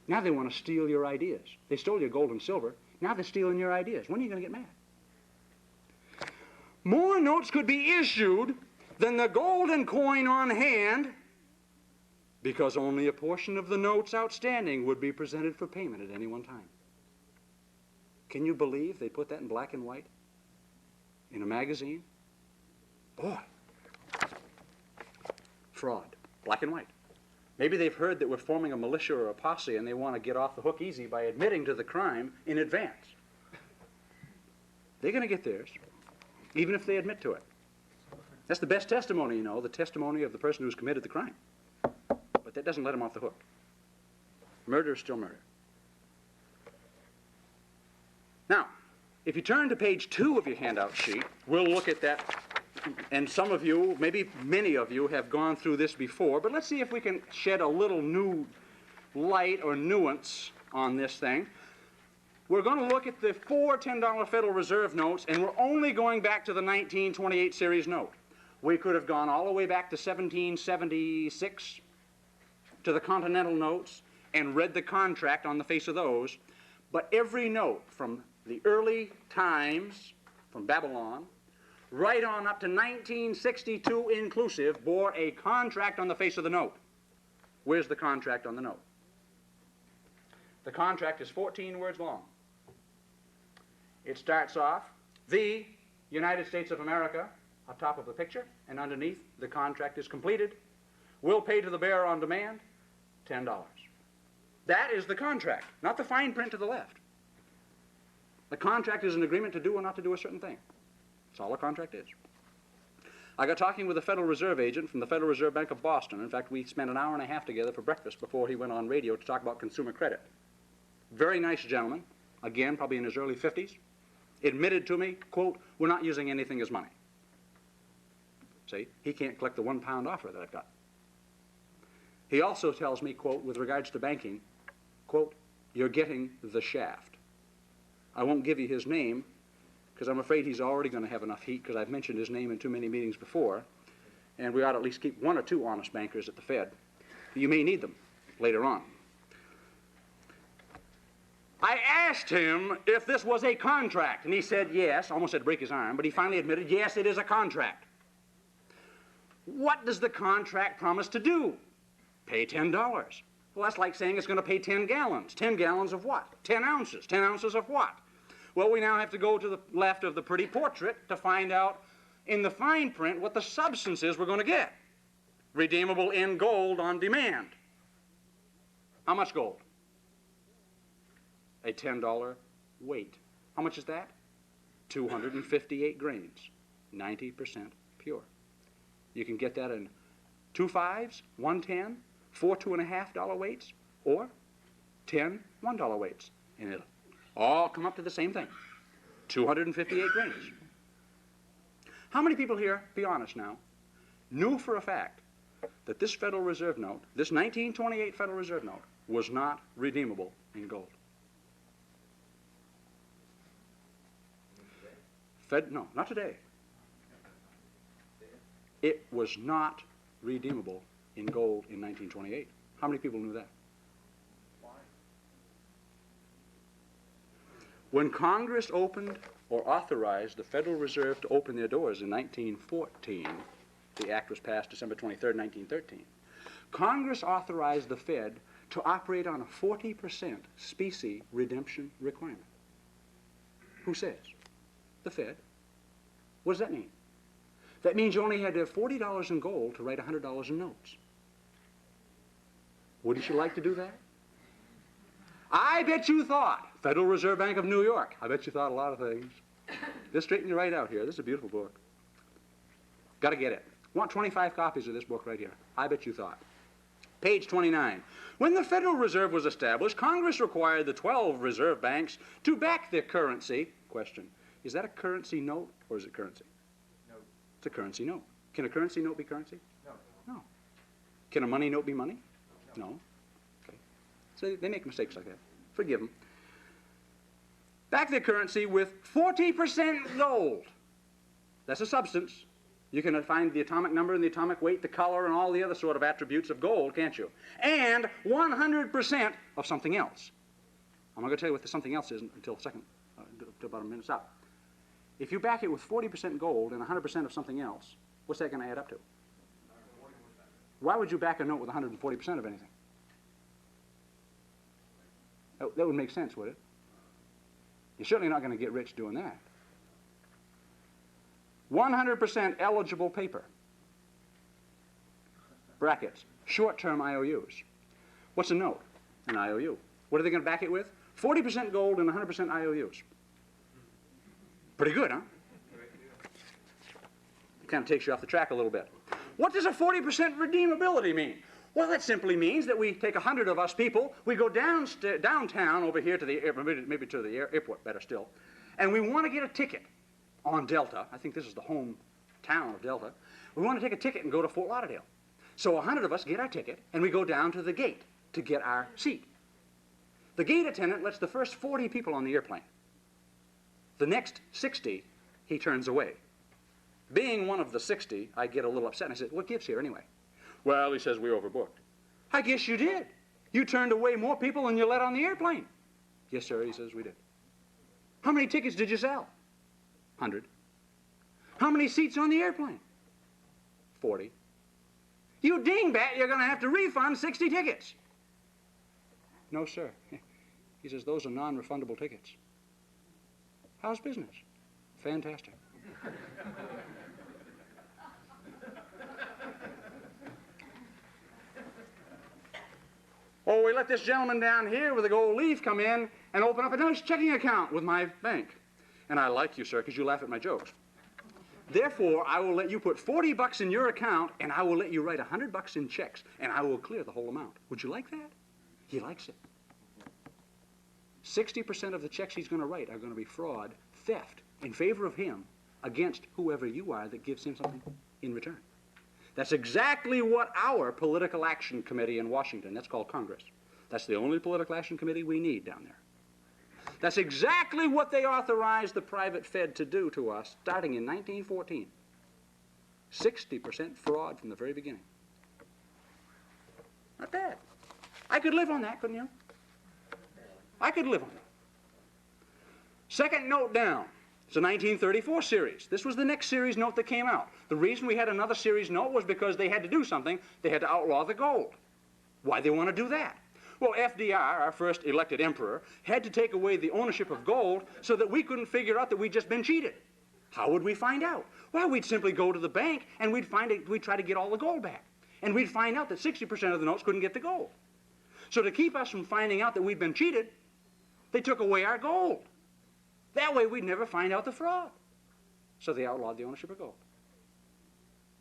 Now they want to steal your ideas. They stole your gold and silver. Now they're stealing your ideas. When are you going to get mad? More notes could be issued than the gold and coin on hand because only a portion of the notes outstanding would be presented for payment at any one time. Can you believe they put that in black and white in a magazine? Boy. Fraud. Black and white. Maybe they've heard that we're forming a militia or a posse and they want to get off the hook easy by admitting to the crime in advance. They're going to get theirs, even if they admit to it. That's the best testimony, you know, the testimony of the person who's committed the crime. But that doesn't let them off the hook. Murder is still murder. Now, if you turn to page 2 of your handout sheet, we'll look at that. And some of you, maybe many of you, have gone through this before, but let's see if we can shed a little new light or nuance on this thing. We're going to look at the 4 $10 Federal Reserve notes, and we're only going back to the 1928 series note. We could have gone all the way back to 1776 to the Continental Notes and read the contract on the face of those, but every note from the early times, from Babylon, right on up to 1962 inclusive, bore a contract on the face of the note. Where's the contract on the note? The contract is 14 words long. It starts off, the United States of America, on top of the picture, and underneath, the contract is completed. Will pay to the bearer on demand $10. That is the contract, not the fine print to the left. The contract is an agreement to do or not to do a certain thing. That's all a contract is. I got talking with a Federal Reserve agent from the Federal Reserve Bank of Boston. In fact, we spent an hour and a half together for breakfast before he went on radio to talk about consumer credit. Very nice gentleman, again, probably in his early 50s, admitted to me, quote, we're not using anything as money. See, he can't collect the £1 offer that I've got. He also tells me, quote, with regards to banking, quote, you're getting the shaft. I won't give you his name because I'm afraid he's already going to have enough heat because I've mentioned his name in too many meetings before, and we ought to at least keep one or two honest bankers at the Fed. You may need them later on. I asked him if this was a contract, and he said yes. Almost had to break his arm, but he finally admitted, yes, it is a contract. What does the contract promise to do? Pay $10. Well, that's like saying it's going to pay 10 gallons. 10 gallons of what? 10 ounces. 10 ounces of what? Well, we now have to go to the left of the pretty portrait to find out in the fine print what the substance is we're going to get. Redeemable in gold on demand. How much gold? A $10 weight. How much is that? 258 grains, 90% pure. You can get that in 2 5s, 1 10, 4 $2.50 weights, or 10 $1 weights. And it'll all come up to the same thing, 258 grains. How many people here, be honest now, knew for a fact that this Federal Reserve note, this 1928 Federal Reserve note, was not redeemable in gold? No, not today. It was not redeemable in gold in 1928. How many people knew that? Why? When Congress opened or authorized the Federal Reserve to open their doors in 1914, the act was passed December 23, 1913, Congress authorized the Fed to operate on a 40% specie redemption requirement. Who says? The Fed. What does that mean? That means you only had to have $40 in gold to write $100 in notes. Wouldn't you like to do that? I bet you thought, Federal Reserve Bank of New York, I bet you thought a lot of things. Just straighten you right out here. This is a beautiful book. Got to get it. Want 25 copies of this book right here. I bet you thought. Page 29. When the Federal Reserve was established, Congress required the 12 reserve banks to back their currency. Question, is that a currency note or is it currency? No. It's a currency note. Can a currency note be currency? No. No. Can a money note be money? No. Okay. So they make mistakes like that. Forgive them. Back their currency with 40% gold. That's a substance. You can find the atomic number and the atomic weight, the color, and all the other sort of attributes of gold, can't you? And 100% of something else. I'm not going to tell you what the something else is until about a minute's up. If you back it with 40% gold and 100% of something else, what's that going to add up to? Why would you back a note with 140% of anything? That would make sense, would it? You're certainly not going to get rich doing that. 100% eligible paper. Brackets. Short-term IOUs. What's a note? An IOU. What are they going to back it with? 40% gold and 100% IOUs. Pretty good, huh? Kind of takes you off the track a little bit. What does a 40% redeemability mean? Well, that simply means that we take 100 of us people, we go downtown over here to the maybe to the airport, better still, and we want to get a ticket on Delta. I think this is the home town of Delta. We want to take a ticket and go to Fort Lauderdale. So 100 of us get our ticket, and we go down to the gate to get our seat. The gate attendant lets the first 40 people on the airplane. The next 60, he turns away. Being one of the 60, I get a little upset. And I said, what gives here anyway? Well, he says, we overbooked. I guess you did. You turned away more people than you let on the airplane. Yes, sir, he says, we did. How many tickets did you sell? 100. How many seats on the airplane? 40. You dingbat, you're going to have to refund 60 tickets. No, sir. He says, those are non-refundable tickets. How's business? Fantastic. Oh, we let this gentleman down here with a gold leaf come in and open up a nice checking account with my bank. And I like you, sir, because you laugh at my jokes. Therefore, I will let you put $40 in your account, and I will let you write $100 in checks, and I will clear the whole amount. Would you like that? He likes it. 60% of the checks he's going to write are going to be fraud, theft, in favor of him against whoever you are that gives him something in return. That's exactly what our political action committee in Washington, that's called Congress. That's the only political action committee we need down there. That's exactly what they authorized the private Fed to do to us starting in 1914. 60% fraud from the very beginning. Not bad. I could live on that, couldn't you? I could live on that. Second note down. It's a 1934 series. This was the next series note that came out. The reason we had another series note was because they had to do something. They had to outlaw the gold. Why'd they want to do that? Well, FDR, our first elected emperor, had to take away the ownership of gold so that we couldn't figure out that we'd just been cheated. How would we find out? Well, we'd simply go to the bank and we'd try to get all the gold back. And we'd find out that 60% of the notes couldn't get the gold. So to keep us from finding out that we'd been cheated, they took away our gold. That way we'd never find out the fraud. So they outlawed the ownership of gold.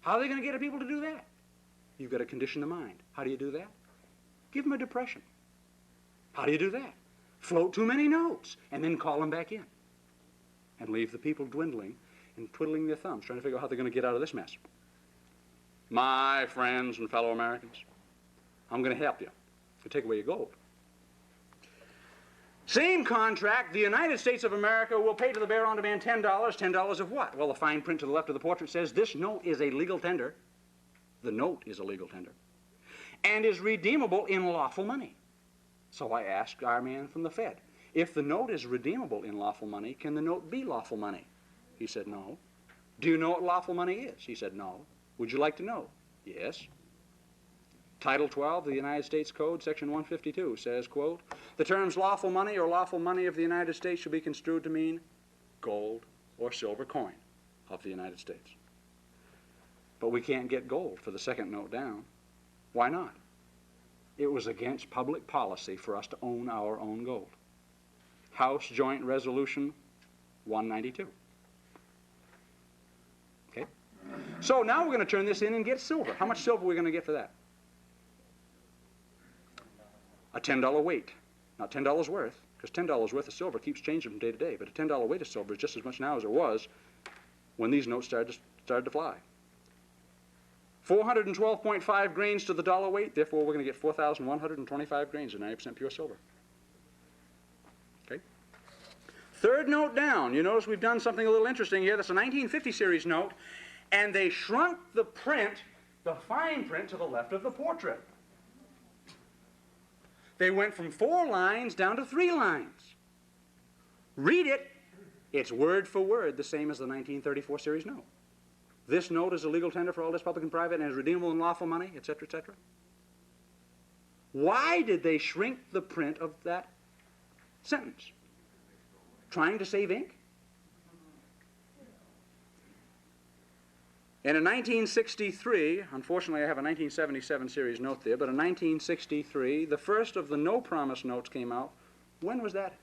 How are they going to get people to do that? You've got to condition the mind. How do you do that? Give them a depression. How do you do that? Float too many notes and then call them back in. And leave the people dwindling and twiddling their thumbs, trying to figure out how they're going to get out of this mess. My friends and fellow Americans, I'm going to help you to take away your gold. Same contract, the United States of America will pay to the bearer on demand $10. $10 of what? Well, the fine print to the left of the portrait says this note is a legal tender. The note is a legal tender. And is redeemable in lawful money. So I asked our man from the Fed, if the note is redeemable in lawful money, can the note be lawful money? He said, no. Do you know what lawful money is? He said, no. Would you like to know? Yes. Title 12 of the United States Code, Section 152, says, quote, the terms lawful money or lawful money of the United States should be construed to mean gold or silver coin of the United States. But we can't get gold for the second note down. Why not? It was against public policy for us to own our own gold. House Joint Resolution 192. Okay? So now we're going to turn this in and get silver. How much silver are we going to get for that? A $10 weight. Not $10 worth, because $10 worth of silver keeps changing from day to day, but a $10 weight of silver is just as much now as it was when these notes started to fly. 412.5 grains to the dollar weight, therefore we're going to get 4,125 grains of 90% pure silver. Okay? Third note down, you notice we've done something a little interesting here. That's a 1950 series note, and they shrunk the print, the fine print, to the left of the portrait. They went from 4 lines down to 3 lines. Read it. It's word for word the same as the 1934 series note. This note is a legal tender for all this public and private and is redeemable in lawful money, etc., etc. Why did they shrink the print of that sentence? Trying to save ink? And in 1963, unfortunately I have a 1977 series note there, but in 1963, the first of the no promise notes came out. When was that?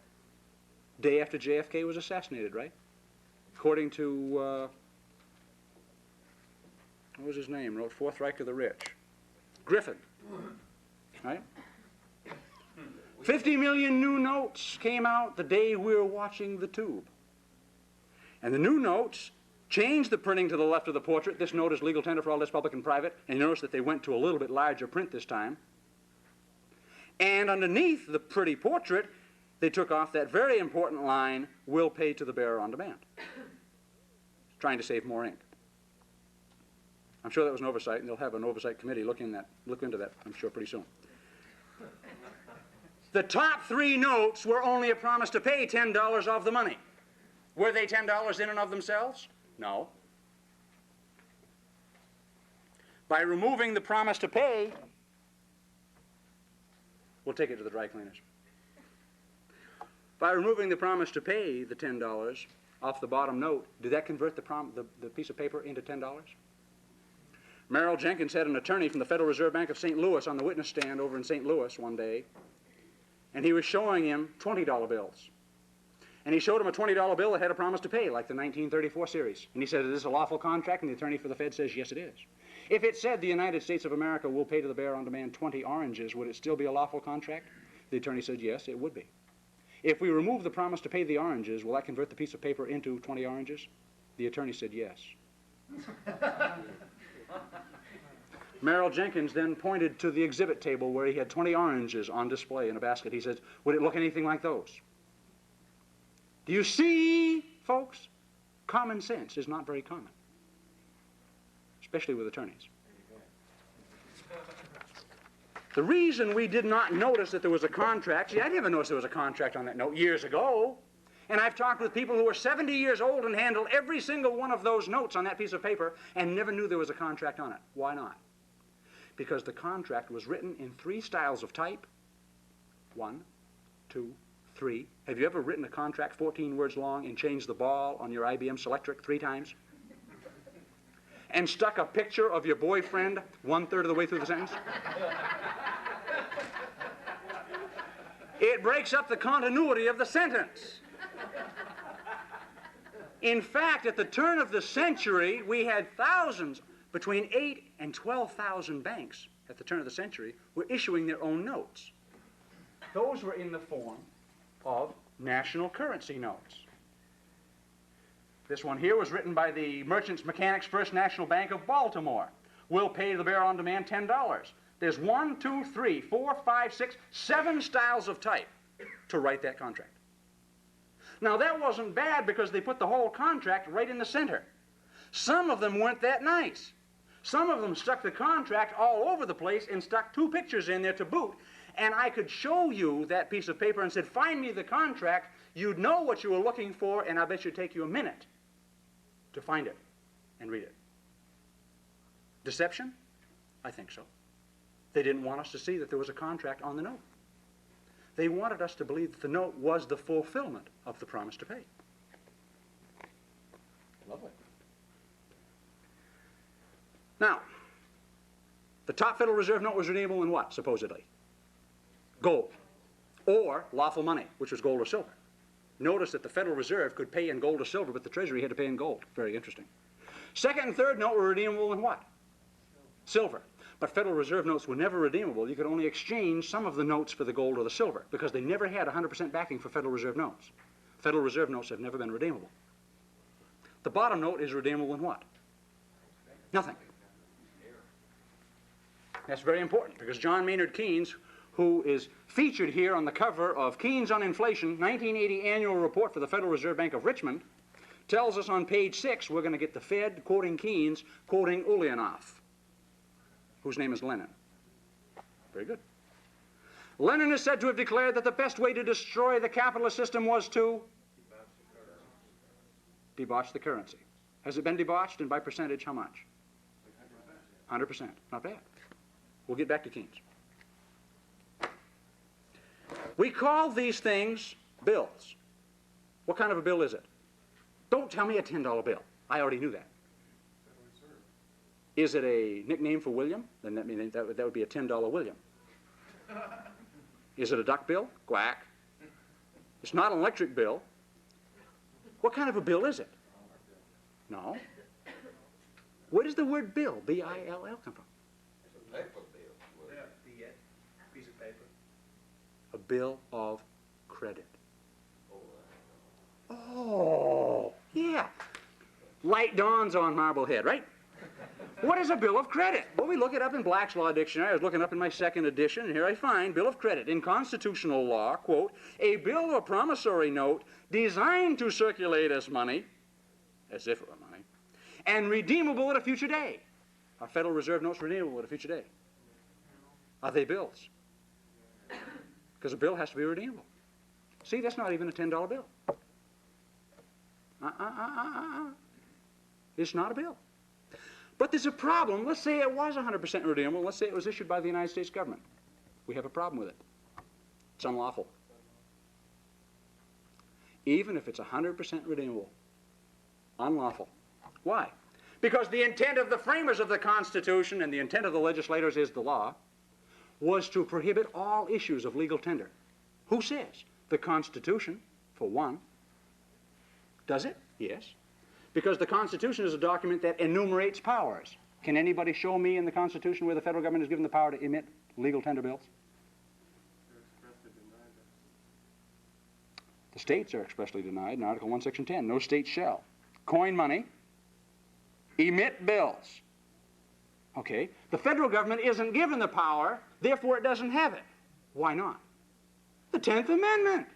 Day after JFK was assassinated, right? According to, what was his name? Wrote Fourth Reich of the Rich. Griffin, right? 50 million new notes came out the day we were watching the tube. And the new notes changed the printing to the left of the portrait. This note is legal tender for all this public and private. And you notice that they went to a little bit larger print this time. And underneath the pretty portrait, they took off that very important line, will pay to the bearer on demand. Trying to save more ink. I'm sure that was an oversight, and they'll have an oversight committee look into that, I'm sure, pretty soon. The top 3 notes were only a promise to pay $10 of the money. Were they $10 in and of themselves? No. By removing the promise to pay, we'll take it to the dry cleaners. By removing the promise to pay the $10 off the bottom note, did that convert the piece of paper into $10? Merrill Jenkins had an attorney from the Federal Reserve Bank of St. Louis on the witness stand over in St. Louis one day, and he was showing him $20 bills. And he showed him a $20 bill that had a promise to pay, like the 1934 series. And he said, is this a lawful contract? And the attorney for the Fed says, yes, it is. If it said the United States of America will pay to the bearer on demand 20 oranges, would it still be a lawful contract? The attorney said, yes, it would be. If we remove the promise to pay the oranges, will that convert the piece of paper into 20 oranges? The attorney said, yes. Merrill Jenkins then pointed to the exhibit table where he had 20 oranges on display in a basket. He said, would it look anything like those? Do you see, folks? Common sense is not very common, especially with attorneys. The reason we did not notice that there was a contract, see, I never noticed there was a contract on that note years ago. And I've talked with people who are 70 years old and handled every single one of those notes on that piece of paper and never knew there was a contract on it. Why not? Because the contract was written in 3 styles of type. 1, 2, 3. Have you ever written a contract 14 words long and changed the ball on your IBM Selectric 3 times? And stuck a picture of your boyfriend 1/3 of the way through the sentence? It breaks up the continuity of the sentence. In fact, at the turn of the century, we had thousands, between 8,000 and 12,000 banks at the turn of the century were issuing their own notes. Those were in the form of national currency notes. This one here was written by the Merchants Mechanics First National Bank of Baltimore. We'll pay the bearer on demand $10. There's 1, 2, 3, 4, 5, 6, 7 styles of type to write that contract. Now that wasn't bad because they put the whole contract right in the center. Some of them weren't that nice. Some of them stuck the contract all over the place and stuck 2 pictures in there to boot. And I could show you that piece of paper and said, find me the contract. You'd know what you were looking for, and I bet you'd take you a minute to find it and read it. Deception? I think so. They didn't want us to see that there was a contract on the note. They wanted us to believe that the note was the fulfillment of the promise to pay. Lovely. Now, the top Federal Reserve note was redeemable in what, supposedly? Gold, or lawful money, which was gold or silver. Notice that the Federal Reserve could pay in gold or silver, but the Treasury had to pay in gold. Very interesting. Second and third note were redeemable in what? Silver. But Federal Reserve notes were never redeemable. You could only exchange some of the notes for the gold or the silver, because they never had 100% backing for Federal Reserve notes. Federal Reserve notes have never been redeemable. The bottom note is redeemable in what? Nothing. That's very important, because John Maynard Keynes, who is featured here on the cover of Keynes on Inflation, 1980 Annual Report for the Federal Reserve Bank of Richmond, tells us on page 6 we're going to get the Fed quoting Keynes, quoting Ulyanov, whose name is Lenin. Very good. Lenin is said to have declared that the best way to destroy the capitalist system was to debauch the currency. Has it been debauched, and by percentage, how much? 100%. Not bad. We'll get back to Keynes. We call these things bills. What kind of a bill is it? Don't tell me a $10 bill. I already knew that. Is it a nickname for William? Then that would be a $10 William. Is it a duck bill? Quack. It's not an electric bill. What kind of a bill is it? No. Where does the word bill, B-I-L-L, come from? Piece of paper. A bill of credit. Oh, yeah. Light dawns on Marblehead, right? What is a bill of credit? Well, we look it up in Black's Law Dictionary. I was looking up in my second edition, and here I find bill of credit. In constitutional law, quote, a bill or promissory note designed to circulate as money, as if it were money, and redeemable at a future day. Are Federal Reserve notes redeemable at a future date? Are they bills? Because a bill has to be redeemable. See, that's not even a $10 bill. It's not a bill. But there's a problem. Let's say it was 100% redeemable. Let's say it was issued by the United States government. We have a problem with it. It's unlawful. Even if it's 100% redeemable. Unlawful. Why? Because the intent of the framers of the Constitution and the intent of the legislators is the law was to prohibit all issues of legal tender. Who says? The Constitution, for one. Does it? Yes. Because the Constitution is a document that enumerates powers. Can anybody show me in the Constitution where the federal government is given the power to emit legal tender bills? The states are expressly denied in Article 1, Section 10. No state shall coin money, emit bills. Okay, the federal government isn't given the power, therefore it doesn't have it. Why not? The 10th Amendment.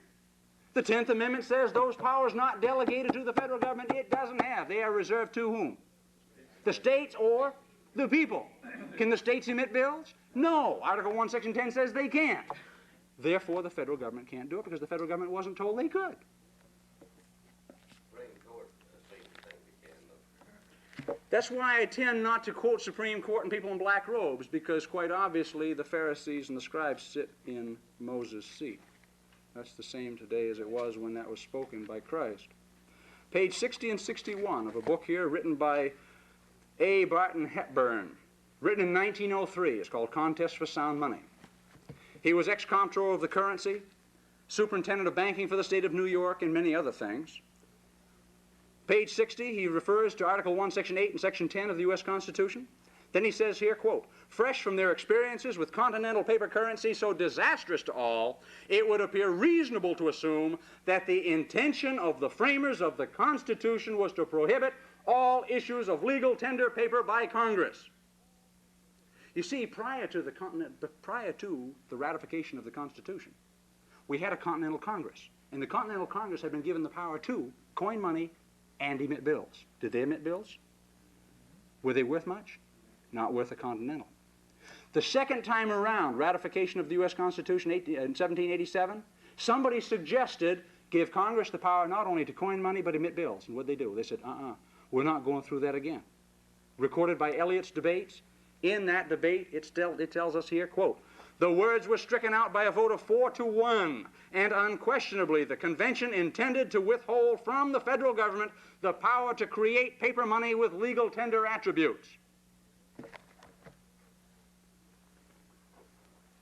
The 10th Amendment says those powers not delegated to the federal government it doesn't have. They are reserved to whom? The states or the people. Can the states emit bills? No. Article 1, Section 10 says they can't. Therefore, the federal government can't do it because the federal government wasn't told they could. That's why I tend not to quote Supreme Court and people in black robes, because quite obviously the Pharisees and the scribes sit in Moses' seat. That's the same today as it was when that was spoken by Christ. Page 60 and 61 of a book here written by A. Barton Hepburn, written in 1903. It's called Contest for Sound Money. He was ex-comptroller of the currency, superintendent of banking for the state of New York, and many other things. Page 60, he refers to Article 1, Section 8 and Section 10 of the U.S. Constitution. Then he says here, quote, fresh from their experiences with continental paper currency so disastrous to all, it would appear reasonable to assume that the intention of the framers of the Constitution was to prohibit all issues of legal tender paper by Congress. You see, prior to the ratification of the Constitution, we had a Continental Congress. And the Continental Congress had been given the power to coin money and emit bills. Did they emit bills? Were they worth much? Not worth a Continental. The second time around, ratification of the U.S. Constitution in 1787, somebody suggested give Congress the power not only to coin money but emit bills. And what did they do? They said, we're not going through that again. Recorded by Eliot's debates. In that debate, it tells us here, quote, the words were stricken out by a vote of 4-1, and unquestionably the convention intended to withhold from the federal government the power to create paper money with legal tender attributes.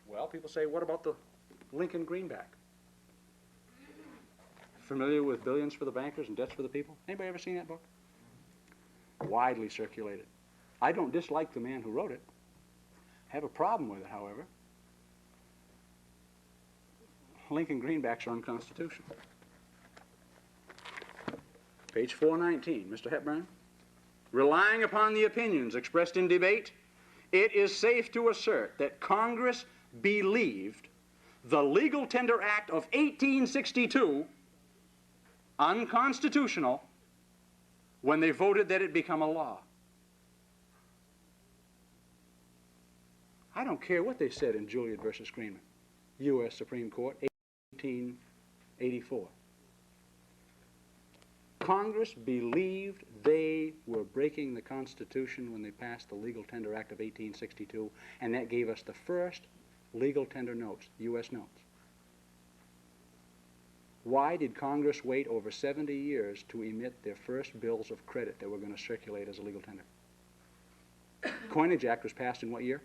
Well, people say, what about the Lincoln Greenback? Familiar with Billions for the Bankers and Debts for the People? Anybody ever seen that book? Widely circulated. I don't dislike the man who wrote it. I have a problem with it, however. Lincoln Greenbacks are unconstitutional. Page 419, Mr. Hepburn. Relying upon the opinions expressed in debate, it is safe to assert that Congress believed the Legal Tender Act of 1862 unconstitutional when they voted that it become a law. I don't care what they said in Juliet versus Greenman, U.S. Supreme Court, 1884. Congress believed they were breaking the Constitution when they passed the Legal Tender Act of 1862, and that gave us the first legal tender notes, U.S. notes. Why did Congress wait over 70 years to emit their first bills of credit that were going to circulate as a legal tender? Coinage Act was passed in what year?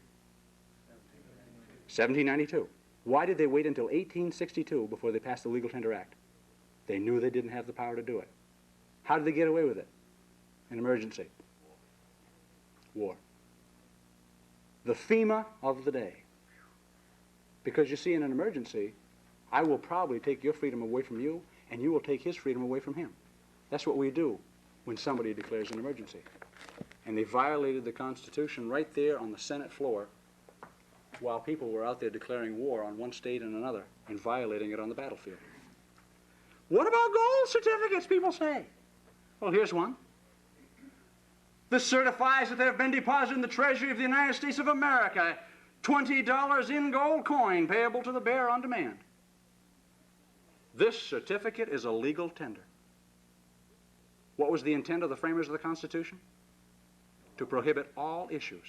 1792. Why did they wait until 1862 before they passed the Legal Tender Act? They knew they didn't have the power to do it. How did they get away with it? An emergency. War. The FEMA of the day. Because you see, in an emergency, I will probably take your freedom away from you, and you will take his freedom away from him. That's what we do when somebody declares an emergency. And they violated the Constitution right there on the Senate floor while people were out there declaring war on one state and another and violating it on the battlefield. What about gold certificates, people say? Well, here's one. This certifies that they have been deposited in the Treasury of the United States of America, $20 in gold coin payable to the bearer on demand. This certificate is a legal tender. What was the intent of the framers of the Constitution? To prohibit all issues.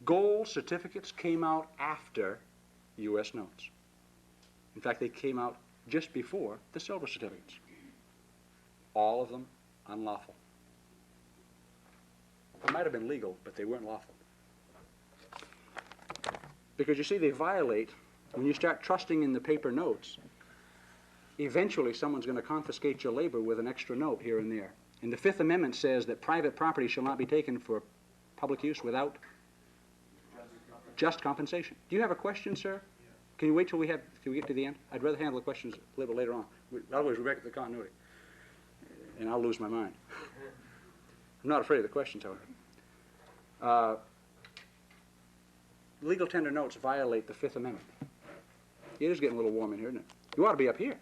Gold certificates came out after U.S. notes. In fact, they came out just before the silver certificates. All of them unlawful. They might have been legal, but they weren't lawful. Because you see, they violate, when you start trusting in the paper notes, eventually someone's going to confiscate your labor with an extra note here and there. And the Fifth Amendment says that private property shall not be taken for public use without just compensation. Do you have a question, sir? Can you wait till we get to the end? I'd rather handle the questions a little later on. Otherwise, we break the continuity. And I'll lose my mind. I'm not afraid of the questions, however. Legal tender notes violate the Fifth Amendment. It is getting a little warm in here, isn't it? You ought to be up here.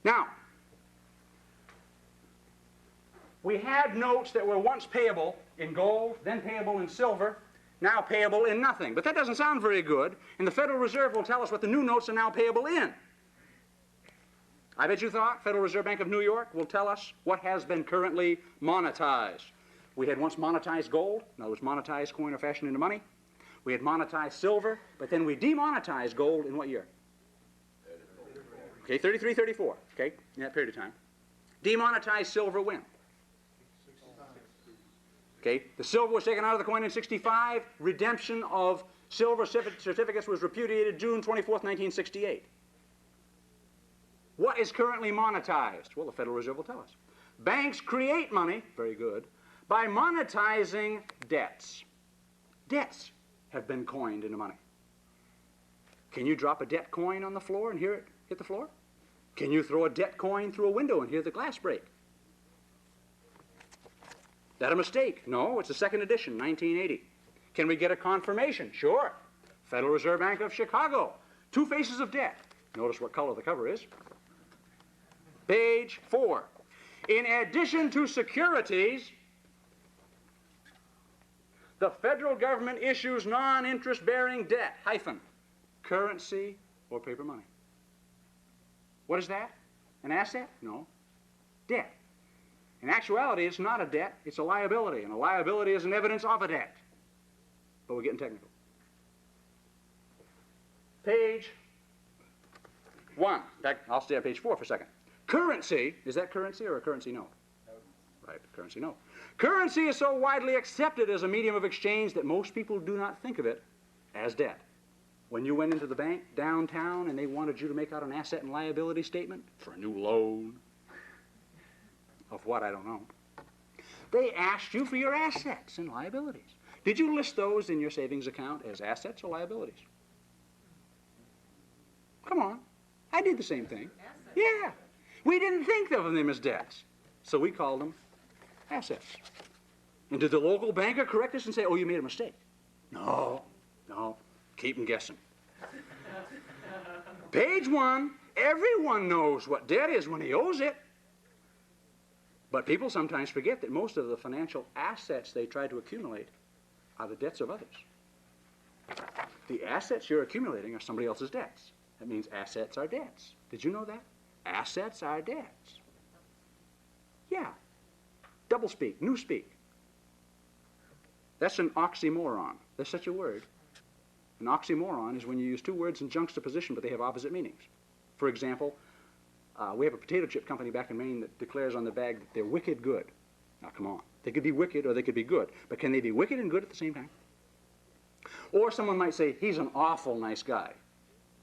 Now, we had notes that were once payable in gold, then payable in silver, now payable in nothing. But that doesn't sound very good, and the Federal Reserve will tell us what the new notes are now payable in. I bet you thought Federal Reserve Bank of New York will tell us what has been currently monetized. We had once monetized gold, in other words, monetized coin or fashion into money. We had monetized silver, but then we demonetized gold in what year? Okay, 33, 34, okay, in that period of time. Demonetized silver when? Okay, the silver was taken out of the coin in 65. Redemption of silver certificates was repudiated June 24th, 1968. What is currently monetized? Well, the Federal Reserve will tell us. Banks create money, very good, by monetizing debts. Debts have been coined into money. Can you drop a debt coin on the floor and hear it hit the floor? Can you throw a debt coin through a window and hear the glass break? Is that a mistake? No, it's a second edition, 1980. Can we get a confirmation? Sure. Federal Reserve Bank of Chicago. Two faces of debt. Notice what color the cover is. Page 4. In addition to securities, the federal government issues non-interest-bearing debt, currency or paper money. What is that? An asset? No. Debt. In actuality, it's not a debt, it's a liability, and a liability is an evidence of a debt. But we're getting technical. Page 1. In fact, I'll stay on page 4 for a second. Currency, is that currency or a currency note? No. Right, currency note. Currency is so widely accepted as a medium of exchange that most people do not think of it as debt. When you went into the bank downtown and they wanted you to make out an asset and liability statement for a new loan, of what, I don't know, they asked you for your assets and liabilities. Did you list those in your savings account as assets or liabilities? Come on. I did the same thing. Assets. Yeah. We didn't think of them as debts, so we called them assets. And did the local banker correct us and say, oh, you made a mistake? No. Keep them guessing. Page 1, everyone knows what debt is when he owes it. But people sometimes forget that most of the financial assets they try to accumulate are the debts of others. The assets you're accumulating are somebody else's debts. That means assets are debts. Did you know that? Assets are debts. Yeah. Doublespeak, newspeak. That's an oxymoron. There's such a word. An oxymoron is when you use two words in juxtaposition, but they have opposite meanings. For example, we have a potato chip company back in Maine that declares on the bag that they're wicked good. Now, come on. They could be wicked or they could be good. But can they be wicked and good at the same time? Or someone might say, he's an awful nice guy.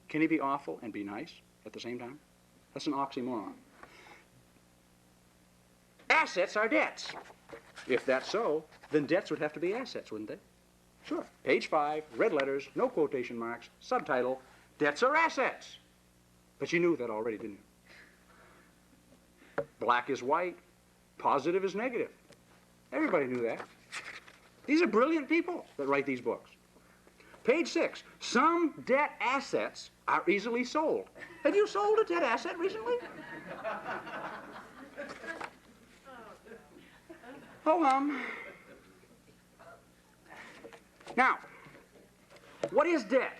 Can he be awful and be nice at the same time? That's an oxymoron. Assets are debts. If that's so, then debts would have to be assets, wouldn't they? Sure. Page 5, red letters, no quotation marks, subtitle, debts are assets. But you knew that already, didn't you? Black is white, positive is negative. Everybody knew that. These are brilliant people that write these books. Page 6, some debt assets are easily sold. Have you sold a debt asset recently? poem. Now, what is debt?